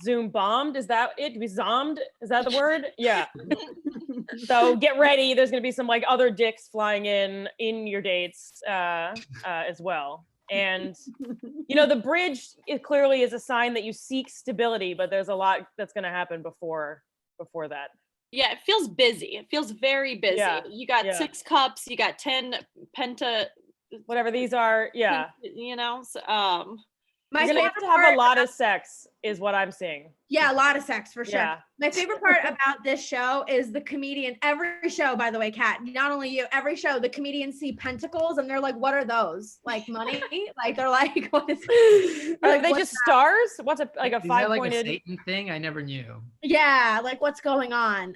Zoom bombed. Is that it? Be zommed? Is that the word? Yeah. So get ready. There's gonna be some like other dicks flying in your dates as well. And you know the bridge clearly is a sign that you seek stability, but there's a lot that's gonna happen before that. Yeah, it feels busy. It feels very busy. Yeah. You got 6 cups, you got 10 penta, whatever these are. Yeah. You know, so, my you're gonna have to have a lot of sex is what I'm seeing. Yeah, a lot of sex for sure. Yeah. My favorite part about this show is the comedian. Every show, by the way, Kat, not only you, every show, the comedians see pentacles and they're like, what are those? Like money? Like they're like, what is are they just stars? What's a 5-pointed like a Satan thing? I never knew. Yeah, like what's going on?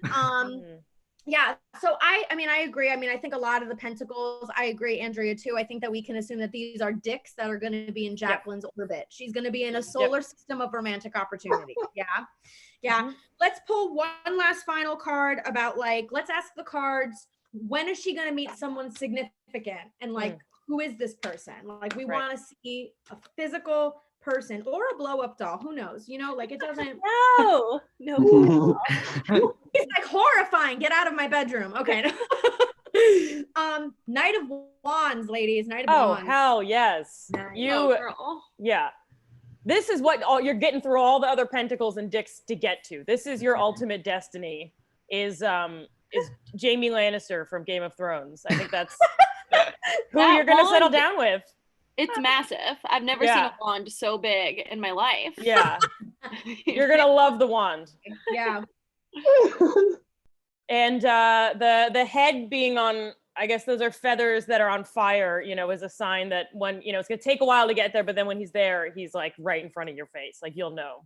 Yeah, so I mean, I agree. I mean, I think a lot of the pentacles, I agree, Andrea, too. I think that we can assume that these are dicks that are going to be in Jacqueline's orbit. She's going to be in a solar system of romantic opportunity. Yeah. Let's pull one last final card about like, let's ask the cards, when is she going to meet someone significant? And like, who is this person? Like we want to see a physical person or a blow up doll. Who knows? You know, like it doesn't. No. It's like horrifying. Get out of my bedroom. Okay. Knight of Wands, ladies. Knight of Wands. Oh hell yes. Yeah. This is what you're getting through all the other pentacles and dicks to get to. This is your ultimate destiny. Is Jaime Lannister from Game of Thrones. I think that's who you're gonna settle down with. It's massive. I've never seen a wand so big in my life. Yeah. You're gonna love the wand. Yeah. And the head being on, I guess those are feathers that are on fire, you know, is a sign that when, you know, it's gonna take a while to get there, but then when he's there, he's like right in front of your face. Like you'll know.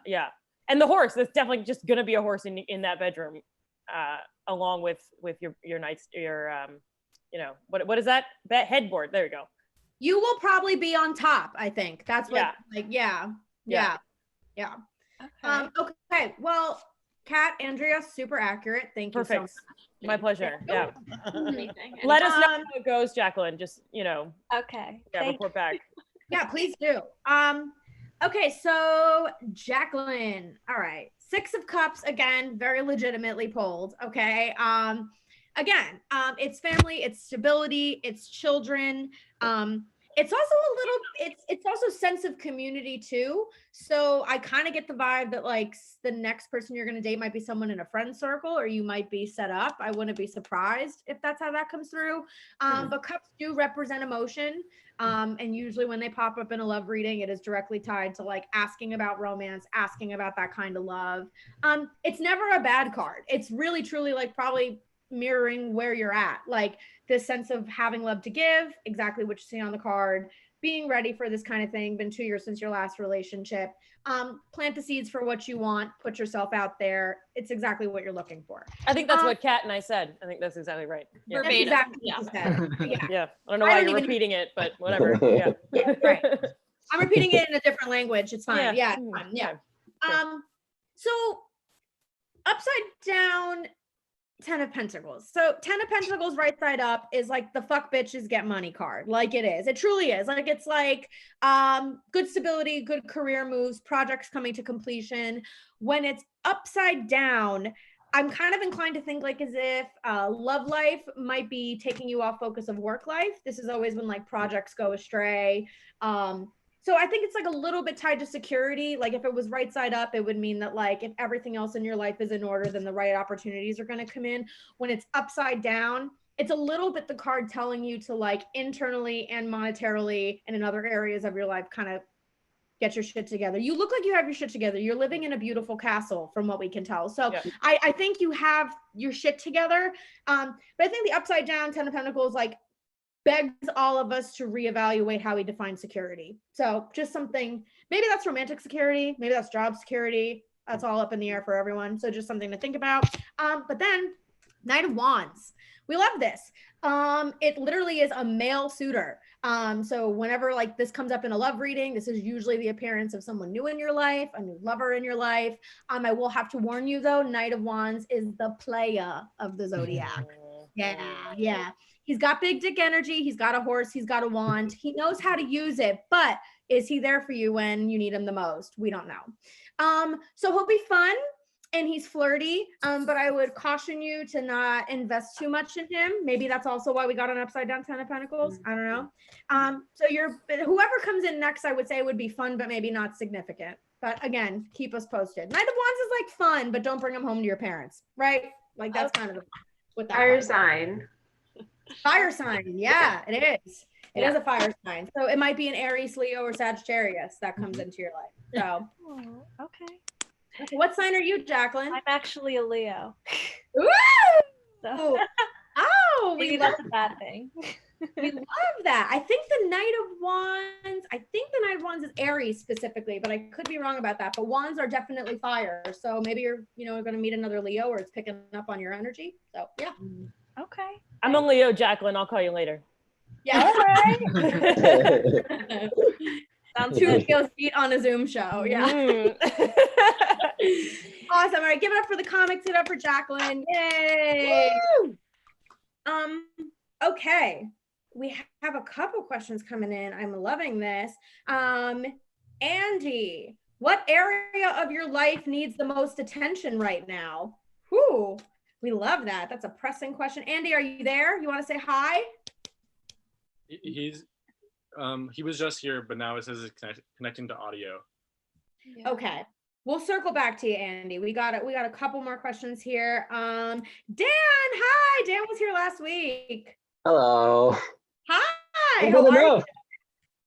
Yeah. And the horse, there's definitely just gonna be a horse in that bedroom, along with your nights, your you know, what is that? That headboard. There you go. You will probably be on top, I think. That's what yeah. Okay. Well, Kat, Andrea, super accurate. Thank you so much. My pleasure. Yeah. Let us know how it goes, Jacqueline. Just, you know. Okay. Yeah, report back. Yeah, please do. Okay, so Jacqueline. All right. 6 of Cups, again, very legitimately pulled. Okay. Again, it's family, it's stability, it's children. It's also a little, it's also sense of community too. So I kind of get the vibe that like the next person you're going to date might be someone in a friend circle, or you might be set up. I wouldn't be surprised if that's how that comes through. But cups do represent emotion. And usually when they pop up in a love reading, it is directly tied to like asking about romance, asking about that kind of love. It's never a bad card. It's really, truly like probably mirroring where you're at, like this sense of having love to give, exactly what you see on the card, being ready for this kind of thing, been 2 years since your last relationship, plant the seeds for what you want, put yourself out there. It's exactly what you're looking for. I think that's what Kat and I said. I think that's exactly right. Yeah. That's exactly what you said. Yeah. I don't know why you're repeating it, but whatever. Yeah. Right. I'm repeating it in a different language. It's fine. Yeah. It's fine. Yeah. So upside down, 10 of Pentacles. So 10 of Pentacles right side up is like the fuck bitches get money card. Like it is. It truly is. Like it's like good stability, good career moves, projects coming to completion. When it's upside down, I'm kind of inclined to think like as if love life might be taking you off focus of work life. This is always when like projects go astray. So I think it's like a little bit tied to security. Like if it was right side up, it would mean that like if everything else in your life is in order, then the right opportunities are going to come in. When it's upside down, it's a little bit the card telling you to like internally and monetarily and in other areas of your life kind of get your shit together. You look like you have your shit together. You're living in a beautiful castle from what we can tell. So I think you have your shit together. But I think the upside down 10 of Pentacles like begs all of us to reevaluate how we define security. So just something, maybe that's romantic security, maybe that's job security. That's all up in the air for everyone. So just something to think about. But then Knight of Wands. We love this. It literally is a male suitor. So whenever like this comes up in a love reading, this is usually the appearance of someone new in your life, a new lover in your life. I will have to warn you though, Knight of Wands is the playa of the zodiac. Yeah. He's got big dick energy. He's got a horse. He's got a wand. He knows how to use it, but is he there for you when you need him the most? We don't know. So he'll be fun and he's flirty, but I would caution you to not invest too much in him. Maybe that's also why we got an upside down 10 of Pentacles. I don't know. So whoever comes in next, I would say would be fun, but maybe not significant. But again, keep us posted. Knight of Wands is like fun, but don't bring him home to your parents, right? Like that's kind of what that fire sign. Fire sign, yeah, it is. It is a fire sign. So it might be an Aries, Leo, or Sagittarius that comes into your life. So okay. What sign are you, Jacqueline? I'm actually a Leo. Ooh! So, we that's a bad thing. We love that. I think the Knight of Wands is Aries specifically, but I could be wrong about that. But wands are definitely fire. So maybe you're, going to meet another Leo, or it's picking up on your energy. So yeah. Okay. I'm a Leo, Jacqueline. I'll call you later. Yeah. All right. Sounds 2 Leos meet on a Zoom show. Yeah. Awesome. All right. Give it up for the comics. Give it up for Jacqueline. Yay. Woo! Okay. we have a couple questions coming in. I'm loving this. Andy, what area of your life needs the most attention right now? Whew, we love that. That's a pressing question. Andy, are you there? You want to say hi? He was just here, but now it says it's connecting to audio. Yeah. Okay. We'll circle back to you, Andy. We got a couple more questions here. Dan, hi. Dan was here last week. Hello. Hi. How are you?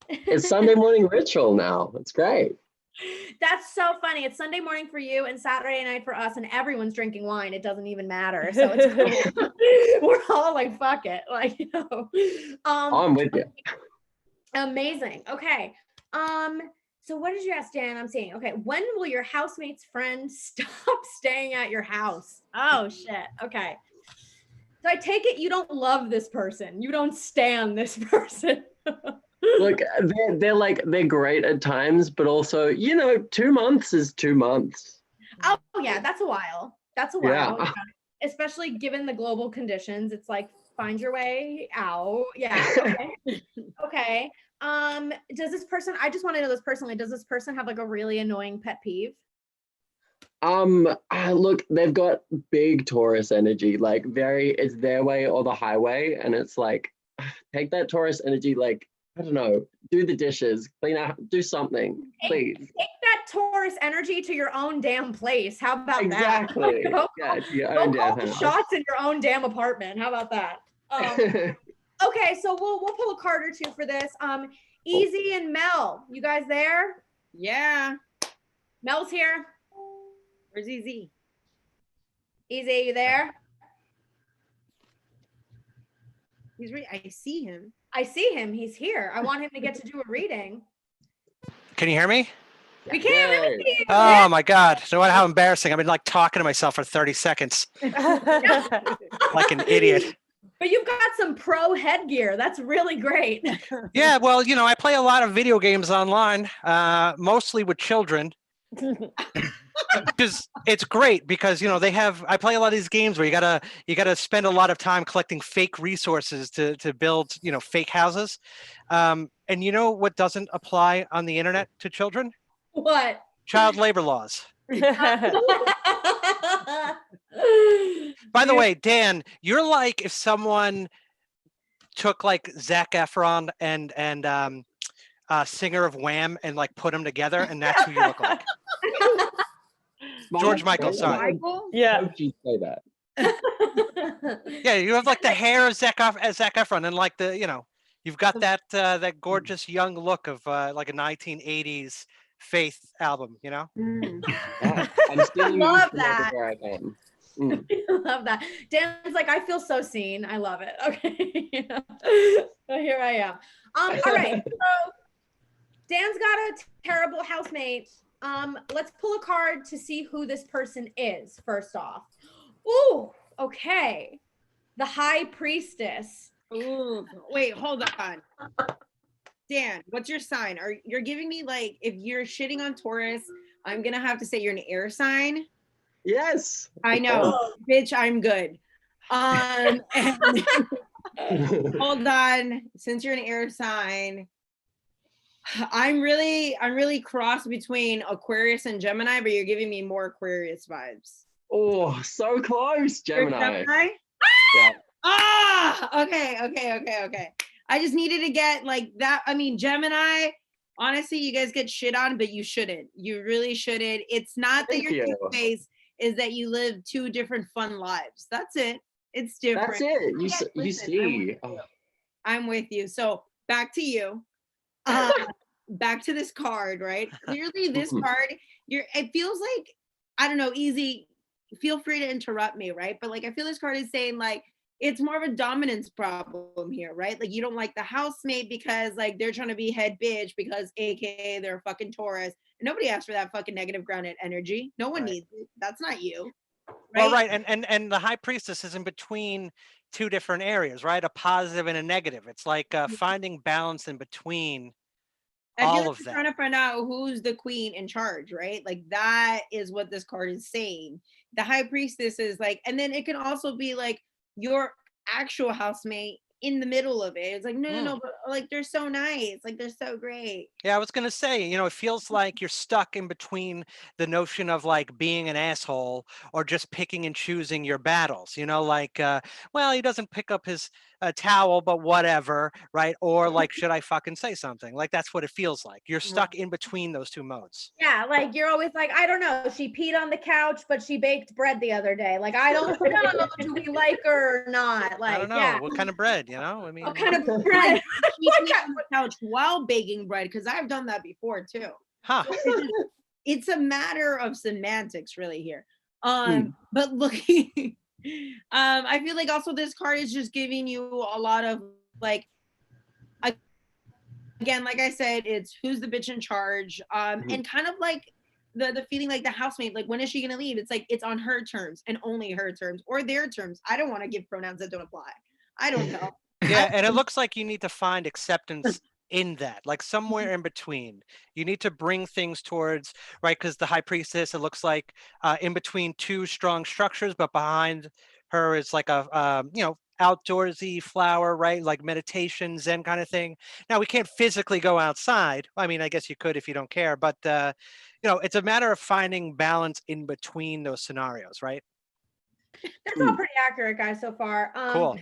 It's Sunday morning ritual now. It's great. That's so funny. It's Sunday morning for you and Saturday night for us, and everyone's drinking wine. It doesn't even matter. So it's cool. We're all like, fuck it. Like, you know. I'm with you. Amazing. Okay. So what did you ask, Dan? I'm saying, okay, when will your housemate's friend stop staying at your house? Oh shit. Okay. So I take it you don't love this person. You don't stand this person. Look, they're great at times, but also, 2 months is 2 months. Oh yeah, that's a while. That's a while. Yeah. Especially given the global conditions, it's like find your way out. Yeah. Okay. Okay. Does this person, I just want to know this personally, does this person have like a really annoying pet peeve? Look, they've got big Taurus energy, like it's their way or the highway, and it's like, take that Taurus energy, like, I don't know, do the dishes, clean out, do something, please. Take that Taurus energy to your own damn place. How about Exactly. that? Go Your own call damn the house. shots in your own damn apartment. How about that? Okay, so we'll pull a card or two for this. Easy and Mel, you guys there? Yeah. Mel's here. Where's Easy? Easy, you there? He's I see him. I see him. He's here. I want him to get to do a reading. Can you hear me? We can't really see you. Oh my God. So how embarrassing. I've been like talking to myself for 30 seconds. Like an idiot. But you've got some pro headgear. That's really great. Yeah, well, I play a lot of video games online, mostly with children. Because it's great because I play a lot of these games where you gotta spend a lot of time collecting fake resources to build fake houses, and you know what doesn't apply on the internet to children? What? Child labor laws. By the way, Dan, you're like if someone took like Zac Efron and singer of Wham and like put them together, and that's who you look like. George Michael, sorry. Yeah. How'd you say that? Yeah, you have like the hair of Zac Efron, and like you've got that that gorgeous young look of like a 1980s Faith album, Yeah, I'm still love that. Where I am. I love that. Dan's like, I feel so seen. I love it. Okay. So here I am. All right. So Dan's got a terrible housemate. Let's pull a card to see who this person is first off. Ooh, okay. The High Priestess. Ooh, wait, hold on. Dan, what's your sign? You're giving me like, if you're shitting on Taurus, I'm gonna have to say you're an air sign. Yes. I know, bitch, I'm good. Hold on. Since you're an air sign, I'm really cross between Aquarius and Gemini, but you're giving me more Aquarius vibes. Oh, so close, Gemini. Gemini? Yeah. Okay. I just needed to get like that. I mean, Gemini, honestly, you guys get shit on, but you shouldn't. You really shouldn't. It's not that you're two-faced, is that you live two different fun lives. That's it. It's different. That's it. You see. I'm with you. So back to you. Back to this card, right? Clearly this card, it feels like, I don't know, Easy, feel free to interrupt me, right? But like, I feel this card is saying like, it's more of a dominance problem here, right? Like you don't like the housemate because like they're trying to be head bitch because AKA they're a fucking Taurus. Nobody asked for that fucking negative grounded energy. No one needs it. That's not you. Right? Well, right. And the High Priestess is in between two different areas, right? A positive and a negative. It's like finding balance in between all of that. Trying to find out who's the queen in charge, right? Like that is what this card is saying. The High Priestess is like, and then it can also be like your actual housemate in the middle of it. It's like, no, but like they're so nice, like they're so great. Yeah, I was gonna say, it feels like you're stuck in between the notion of like being an asshole or just picking and choosing your battles. Well, he doesn't pick up his towel, but whatever, right? Or like, should I fucking say something? Like that's what it feels like. You're stuck in between those two modes. Yeah, like you're always like, I don't know. She peed on the couch, but she baked bread the other day. Like I don't know, do we like her or not? Like, I don't know yeah. what kind of bread, I mean, What kind of bread? She peed on the couch while baking bread, because I've done that before too. Huh. It's a matter of semantics really here. But looking, I feel like also this card is just giving you a lot of like, again, like I said, it's who's the bitch in charge, and kind of like the feeling like the housemate, like when is she gonna leave? It's like it's on her terms and only her terms or their terms. I don't want to give pronouns that don't apply. I don't know. Yeah, and it looks like you need to find acceptance in that, like somewhere in between. You need to bring things towards, right? Because the high priestess, it looks like in between two strong structures, but behind her is like a outdoorsy flower, right? Like meditation, Zen kind of thing. Now we can't physically go outside. I mean, I guess you could if you don't care, but it's a matter of finding balance in between those scenarios, right? That's all pretty accurate, guys, so far. Cool.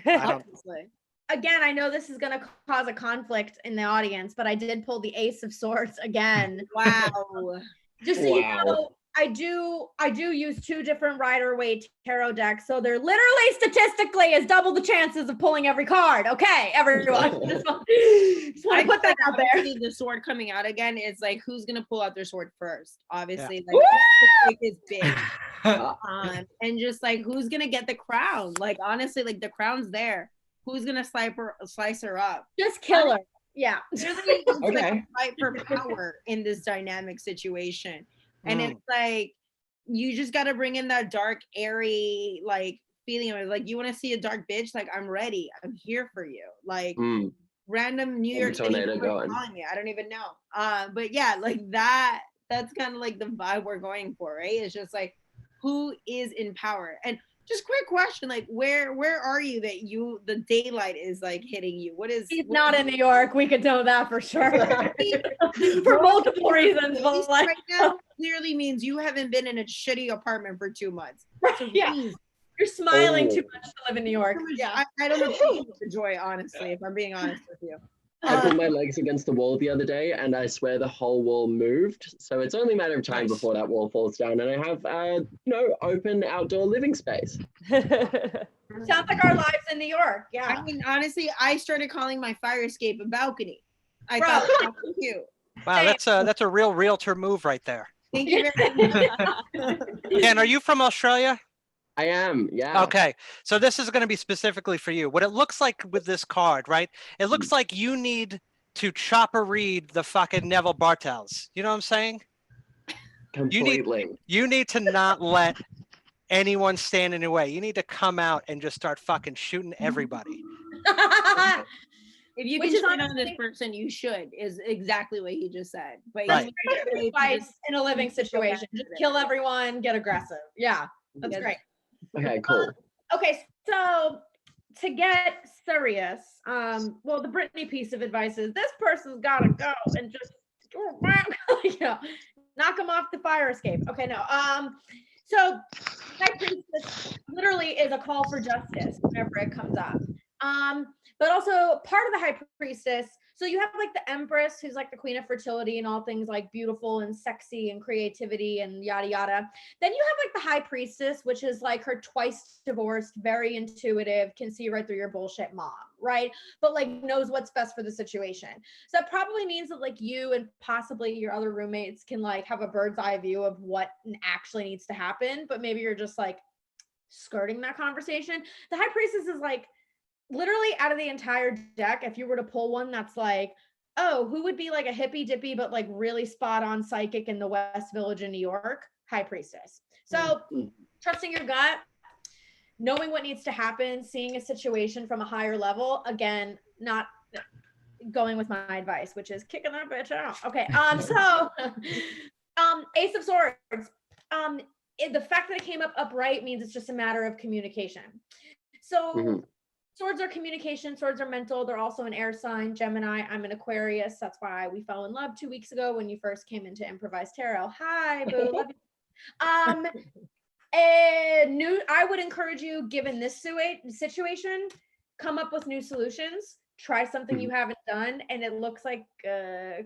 Again, I know this is going to cause a conflict in the audience, but I did pull the Ace of Swords again. Wow. Just so you know, I do use 2 different Rider-Waite tarot decks, so they're literally statistically is double the chances of pulling every card. Okay, everyone. just want to put that out there. The sword coming out again is like, who's gonna pull out their sword first? Obviously, like is big. And just like who's gonna get the crown? Like honestly, like the crown's there. Who's gonna slice her up? Just kill her. Yeah. It's like a fight for power in this dynamic situation. And it's like you just gotta bring in that dark, airy, like feeling of like you want to see a dark bitch, like I'm ready, I'm here for you. Like random New York City calling me. I don't even know. But yeah, like that's kind of like the vibe we're going for, right? It's just like who is in power. And just quick question, like where are you that the daylight is like hitting you? He's not in New York. We could know that for sure. For multiple reasons. But like, right now clearly means you haven't been in a shitty apartment for 2 months. So yeah. You're smiling too much to live in New York. Yeah, I don't know the joy, honestly, if I'm being honest with you. I put my legs against the wall the other day and I swear the whole wall moved. So it's only a matter of time before that wall falls down and I have, open outdoor living space. Sounds like our lives in New York. Yeah. I mean, honestly, I started calling my fire escape a balcony. I thought that was cute. Wow, that's a real realtor move right there. Thank you very much. Dan, are you from Australia? I am, yeah. Okay, so this is going to be specifically for you. What it looks like with this card, right? It looks like you need to chopper read the fucking Neville Bartels. You know what I'm saying? Completely. You need to not let anyone stand in your way. You need to come out and just start fucking shooting everybody. If you can shit on this person, you should, is exactly what he just said. But right. Fights in a living situation. Just kill everyone, get aggressive. Yeah, that's great. Okay, cool. Okay, so to get serious, well, the Brittany piece of advice is this person's gotta go and just knock them off the fire escape. Okay, no. So High Priestess literally is a call for justice whenever it comes up. But also part of the High Priestess, so you have like the Empress, who's like the queen of fertility and all things like beautiful and sexy and creativity and yada yada. Then you have like the High Priestess, which is like her twice divorced, very intuitive, can see right through your bullshit mom, right? But like knows what's best for the situation. So that probably means that like you and possibly your other roommates can like have a bird's eye view of what actually needs to happen, but maybe you're just like skirting that conversation. The High Priestess is like, literally out of the entire deck, if you were to pull one that's like, oh, who would be like a hippy dippy but like really spot on psychic in the West Village in New York? High Priestess. So trusting your gut, knowing what needs to happen, seeing a situation from a higher level. Again, not going with my advice, which is kicking that bitch out. Okay. So Ace of Swords. The fact that it came up upright means it's just a matter of communication. So Swords are communication, swords are mental. They're also an air sign, Gemini. I'm an Aquarius. That's why we fell in love 2 weeks ago when you first came into Improvised Tarot. Hi, boo. Love you. I would encourage you, given this situation, come up with new solutions. Try something you haven't done, and it looks like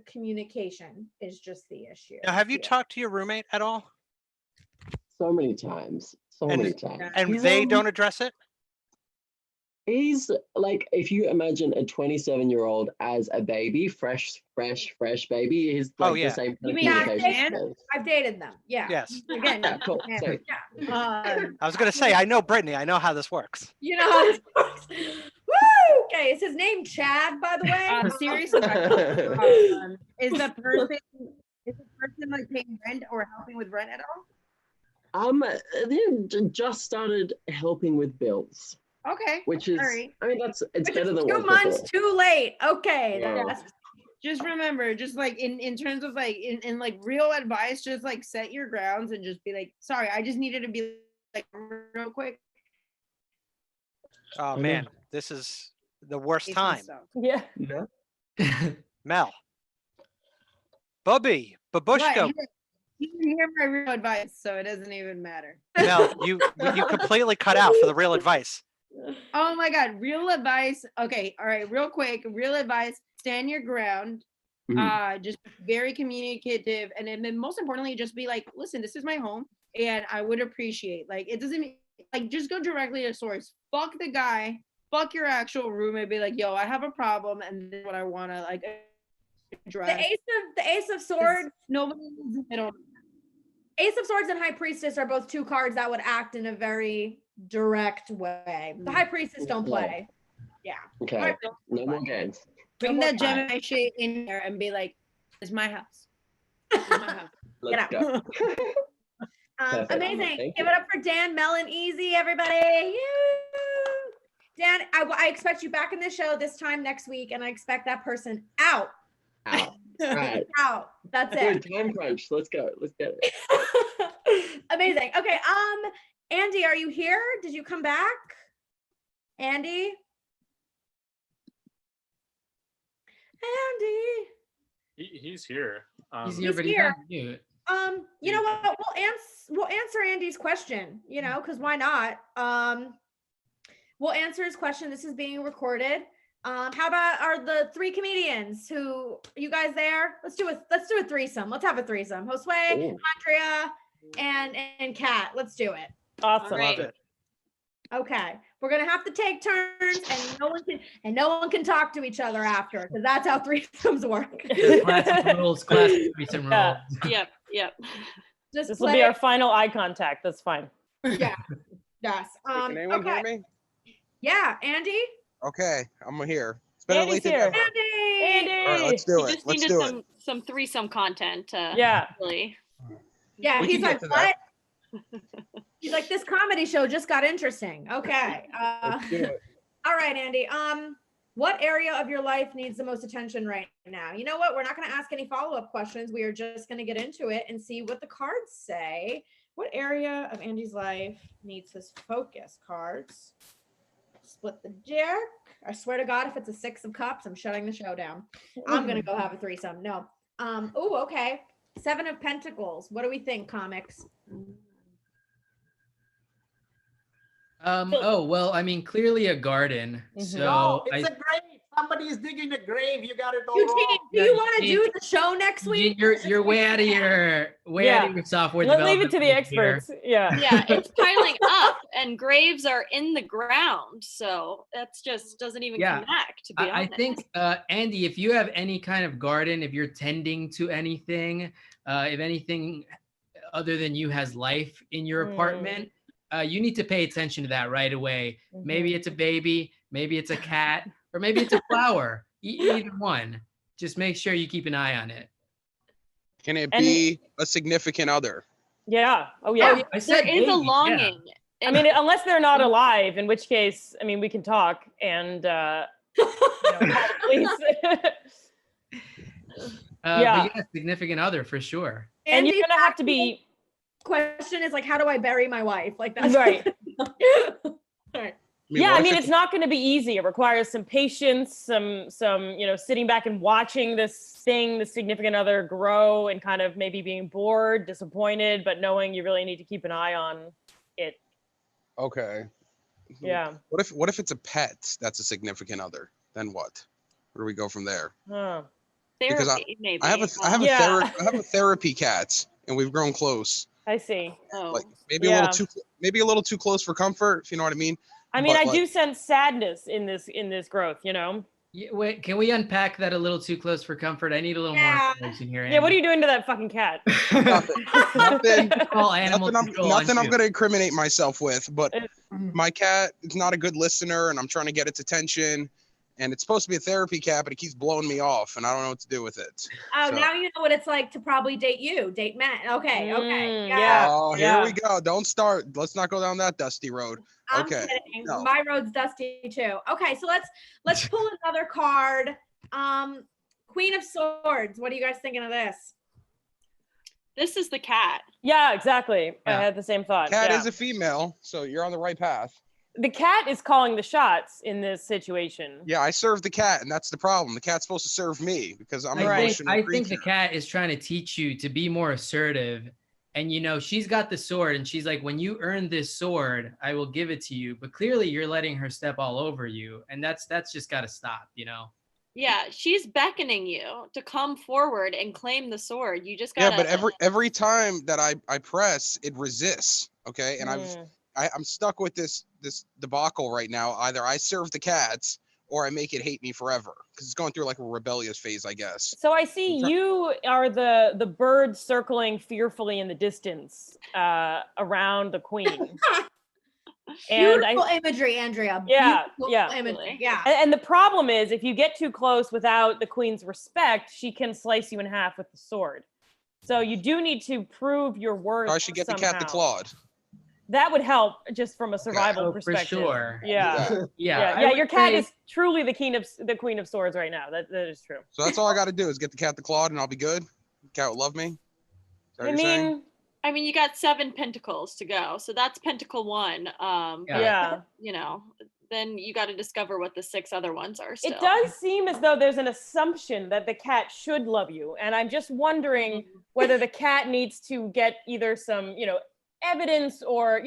communication is just the issue. Now, have you talked to your roommate at all? So many times. So many times. And they don't address it? He's like, if you imagine a 27-year-old as a baby, fresh baby, he's like the same kind of communication. I've dated them. Yeah. Yes. Again. Yeah, cool. So, I was going to say, I know Brittany. I know how this works. You know how this works. Woo! Okay, is his name Chad, by the way? Seriously, is the person like paying rent or helping with rent at all? they just started helping with bills. Okay. Which is, Sorry. I mean, it's better than 2 months too late. Okay. Yeah. Just remember, just like in terms of like in like real advice, just like set your grounds and just be like, sorry, I just needed to be like real quick. Oh man, this is the worst time. Yeah. Mel. Bubby, Babushka. Right. You can hear my real advice, so it doesn't even matter. Mel, you completely cut out for the real advice. Oh my God, real advice. Okay, all right, real quick, real advice. Stand your ground. Just very communicative, and then most importantly, just be like, listen, this is my home, and I would appreciate, like, it doesn't like just go directly to source. Fuck the guy, fuck your actual roommate. Be like, yo, I have a problem, and this is what I want to like address. The Ace of Swords. Nobody in the middle. Ace of Swords and High Priestess are both 2 cards that would act in a very direct way. The High Priestess don't play. Yeah. Okay. No more games. Bring that Gemini shit in there and be like, it's my house. It's my house. Get out. Amazing. Give it up for Dan, Mel, and Easy, everybody. Yay. Dan, I expect you back in the show this time next week, and I expect that person out. Out. Right. Out. That's it. Good time crunch. Let's go. Let's get it. Amazing. Okay. Andy, are you here? Did you come back? Andy? Andy. He's here. He's here, but he's not mute. You know what? We'll answer Andy's question, you know, because why not? We'll answer his question. This is being recorded. How about the 3 comedians who, you guys there? Let's do a threesome. Let's have a threesome. Josue, Andrea, and Kat. Let's do it. Awesome. Right. Love it. Okay. We're gonna have to take turns, and no one can talk to each other after, because that's how threesomes work. Classic rules, classic threesome rules. Yep. Just this will be our final eye contact. That's fine. Yeah. Yes. Can anyone hear me? Yeah, Andy. Okay, I'm here. It's better late than never. Andy. All right, let's do it. Just Let's needed do it. some threesome content. Yeah. Really. Yeah, We he's can like, get to what? that. He's like, this comedy show just got interesting. Okay. Let's do it. All right, Andy. What area of your life needs the most attention right now? You know what? We're not going to ask any follow-up questions. We are just going to get into it and see what the cards say. What area of Andy's life needs his focus? Cards. Split the deck. I swear to God, if it's a 6 of cups, I'm shutting the show down. I'm going to go have a threesome. No. Oh, okay. 7 of Pentacles. What do we think, comics? Oh, well, I mean, clearly a garden. So No, it's a grave. Somebody's digging a grave. You got it all Eugene, wrong. do you want to do the show next week? You're way out of your out of your software Leave development. it to the here. experts. Yeah. Yeah, it's piling up, and graves are in the ground, so that's just doesn't even connect. To be I honest, think Andy, if you have any kind of garden, if you're tending to anything, if anything other than you has life in your apartment, you need to pay attention to that right away. Maybe it's a baby, maybe it's a cat, or maybe it's a flower. Either one. Just make sure you keep an eye on it. Can it be a significant other? Yeah. Oh, yeah. I said there is a baby, longing. I mean, unless they're not alive, in which case, I mean, we can talk and, please. But yeah, significant other for sure. And you're gonna have to be. Question is like, how do I bury my wife? Like that's right. All right. Yeah, I mean, it's not going to be easy. It requires some patience, some, sitting back and watching this significant other grow and kind of maybe being bored, disappointed, but knowing you really need to keep an eye on it. Okay. Yeah. What if it's a pet that's a significant other? Then what? Where do we go from there? Huh. Because Therapy, maybe. I have a therapy cat, and we've grown close. I see. Like maybe a little too close for comfort, if you know what I mean. I mean, I do sense sadness in this growth, Yeah, wait, can we unpack that a little too close for comfort? I need a little more information here. Yeah, what are you doing to that fucking cat? Nothing. All animal Nothing I'm going to incriminate myself with, but my cat is not a good listener, and I'm trying to get its attention. And it's supposed to be a therapy cat, but it keeps blowing me off, and I don't know what to do with it. Oh, So- now you know what it's like to probably date men. Okay, yeah. Oh, here we go. Don't start. Let's not go down that dusty road. I'm Okay. kidding. No. My road's dusty too. Okay, so let's pull another card. Queen of Swords. What are you guys thinking of this? This is the cat. Yeah, exactly. I had the same thought. Cat yeah. is a female, so you're on the right path. The cat is calling the shots in this situation. Yeah, I serve the cat, and that's the problem. The cat's supposed to serve me because I'm an emotional I creature. think the cat is trying to teach you to be more assertive. And she's got the sword, and she's like, when you earn this sword, I will give it to you. But clearly, you're letting her step all over you, and that's just got to stop. Yeah, she's beckoning you to come forward and claim the sword. You just gotta. Yeah, but every time that I press, it resists. Okay, and I'm stuck with this debacle right now. Either I serve the cats or I make it hate me forever because it's going through like a rebellious phase, I guess. So I see you are the bird circling fearfully in the distance around the queen. Beautiful imagery, Andrea. Beautiful imagery. Yeah. And the problem is, if you get too close without the queen's respect, she can slice you in half with the sword. So you do need to prove your worth. I should get the cat the clawed. That would help just from a survival perspective. For sure. Yeah. Yeah. Your cat is truly the queen of swords right now. That is true. So that's all I got to do is get the cat the clawed, and I'll be good. The cat will love me. Is that what you're saying? I mean, you got 7 pentacles to go, so that's pentacle 1. Yeah. Then you got to discover what the 6 other ones are. Still. It does seem as though there's an assumption that the cat should love you, and I'm just wondering whether the cat needs to get either some, evidence or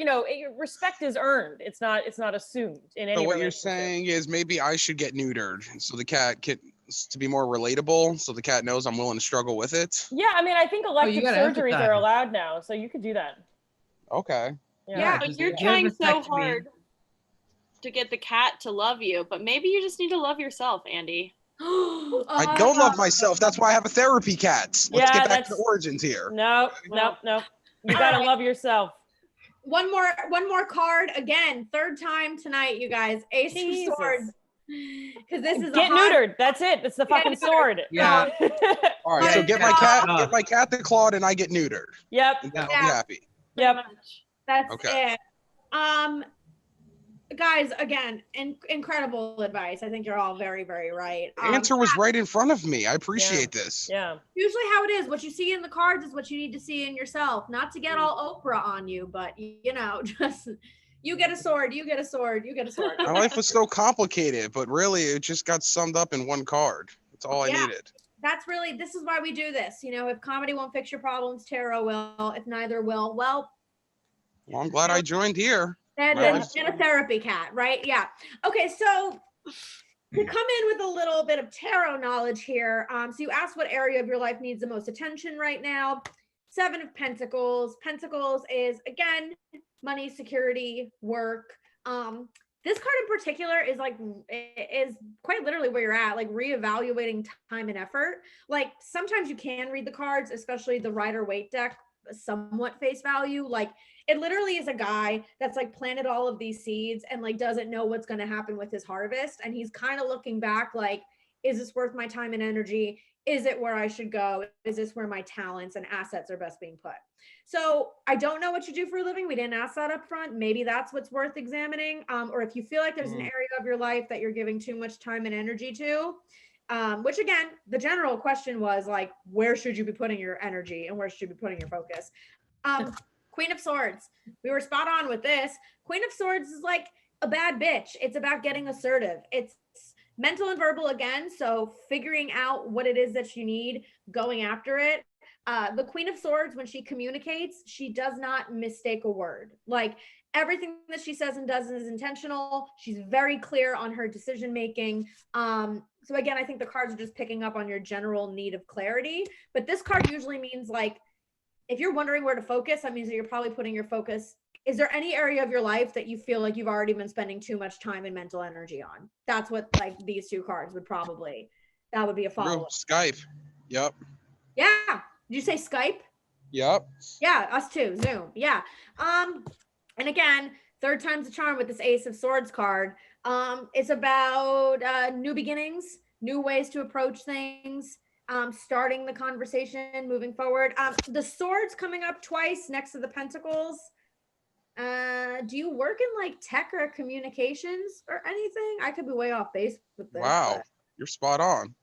respect is earned. It's not assumed in any. So what you're saying is maybe I should get neutered so the cat to be more relatable, so the cat knows I'm willing to struggle with it. Yeah, I mean, I think elective surgeries are allowed now, so you could do that. Okay. Yeah, but you're trying so hard to get the cat to love you, but maybe you just need to love yourself, Andy. I don't love myself. That's why I have a therapy cat. Let's get back to the origins here. No. You gotta love yourself. One more card again. 3rd time tonight, you guys. Ace of Swords. Because this is get neutered. That's it. It's the fucking sword. Yeah. All right. So get my cat the clawed, and I get neutered. Yep. And then I'll be happy. Yep. That's okay. it. Guys, again, incredible advice. I think you're all very, very right. The answer was right in front of me. I appreciate this. Yeah. Usually how it is, what you see in the cards is what you need to see in yourself. Not to get all Oprah on you, but just you get a sword, you get a sword, you get a sword. My life was so complicated, but really it just got summed up in one card. That's all I needed. This is why we do this. If comedy won't fix your problems, tarot will. If neither will, well, I'm glad I joined here. And a therapy cat, right? Yeah. Okay, so to come in with a little bit of tarot knowledge here. So you asked what area of your life needs the most attention right now. 7 of Pentacles. Pentacles is, again, money, security, work. This card in particular is quite literally where you're at, like reevaluating time and effort. Like sometimes you can read the cards, especially the Rider-Waite deck, somewhat face value. Like it literally is a guy that's like planted all of these seeds and like doesn't know what's going to happen with his harvest. And he's kind of looking back like, is this worth my time and energy? Is it where I should go? Is this where my talents and assets are best being put? So I don't know what you do for a living. We didn't ask that up front. Maybe that's what's worth examining. Or if you feel like there's an area of your life that you're giving too much time and energy to, which again, the general question was like, where should you be putting your energy and where should you be putting your focus? Queen of Swords. We were spot on with this. Queen of Swords is like, a bad bitch. It's about getting assertive. It's mental and verbal again. So figuring out what it is that you need, going after it. The Queen of Swords, when she communicates, she does not mistake a word. Like everything that she says and does is intentional. She's very clear on her decision making. So again, I think the cards are just picking up on your general need of clarity. But this card usually means like, if you're wondering where to focus, that means that you're probably putting your focus. Is there any area of your life that you feel like you've already been spending too much time and mental energy on? That's what like these two cards would probably, that would be a follow-up. Skype. Yep. Yeah. Did you say Skype? Yep. Yeah, us too. Zoom. Yeah. And again, third time's the charm with this Ace of Swords card. It's about new beginnings, new ways to approach things, starting the conversation, moving forward. The swords coming up twice next to the pentacles. Do you work in like tech or communications or anything? I could be way off base with this. Wow, you're spot on.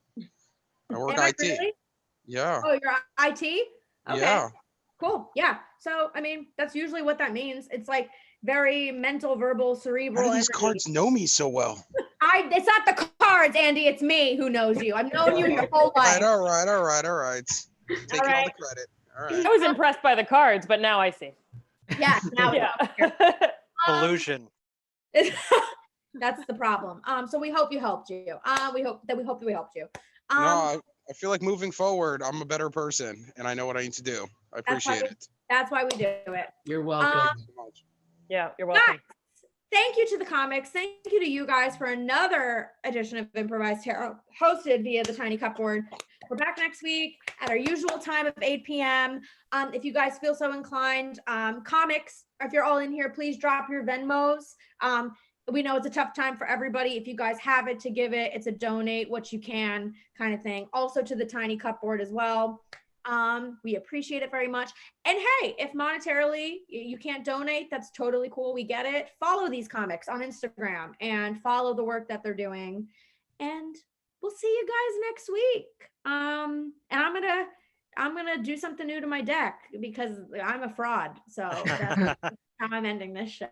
I work Am I IT. really? Yeah. Oh, you're IT? Okay. Yeah. Cool. Yeah. So, I mean, that's usually what that means. It's like very mental, verbal, cerebral. How do these cards know me so well? It's not the cards, Andy. It's me who knows you. I've known you your whole life. All right. Taking all the credit. All right. I was impressed by the cards, but now I see. Yeah. Now Illusion. That's the problem. So we hope you helped you. We hope that we helped you. No, I feel like moving forward, I'm a better person and I know what I need to do. I appreciate it. That's why we do it. You're welcome. Yeah, you're welcome. Guys, thank you to the comics. Thank you to you guys for another edition of Improvised Tarot, hosted via the Tiny Cupboard. We're back next week at our usual time of 8 p.m. If you guys feel so inclined, comics, if you're all in here, please drop your Venmos. We know it's a tough time for everybody. If you guys have it to give it, it's a donate what you can kind of thing. Also to the Tiny Cupboard as well. We appreciate it very much. And hey, if monetarily you can't donate, that's totally cool. We get it. Follow these comics on Instagram and follow the work that they're doing. And we'll see you guys next week. And I'm gonna do something new to my deck because I'm a fraud. So that's how I'm ending this show.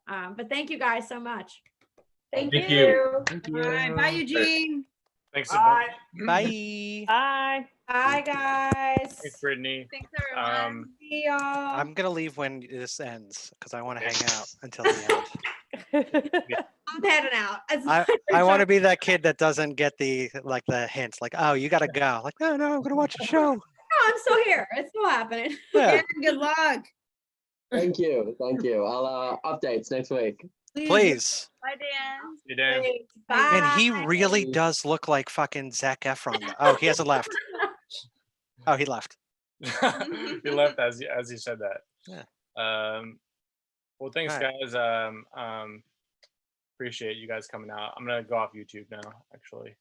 But thank you guys so much. Thank you. All right, bye, Eugene. Thanks. Bye. Bye. Bye, guys. Thanks, Brittany. Thanks, everyone. See y'all. I'm gonna leave when this ends because I want to hang out until the end. I'm heading out. I want to be that kid that doesn't get the hints, like, oh, you gotta go. Like, no, I'm gonna watch a show. No, I'm still here. It's still happening. Yeah. Good luck. Thank you. I'll updates next week. Please. Bye, Dan. You Dan. Bye. And he really does look like fucking Zac Efron. Oh, he hasn't left. Oh, he left. He left as he said that. Yeah. Well, thanks, guys. Appreciate you guys coming out. I'm gonna go off YouTube now, actually.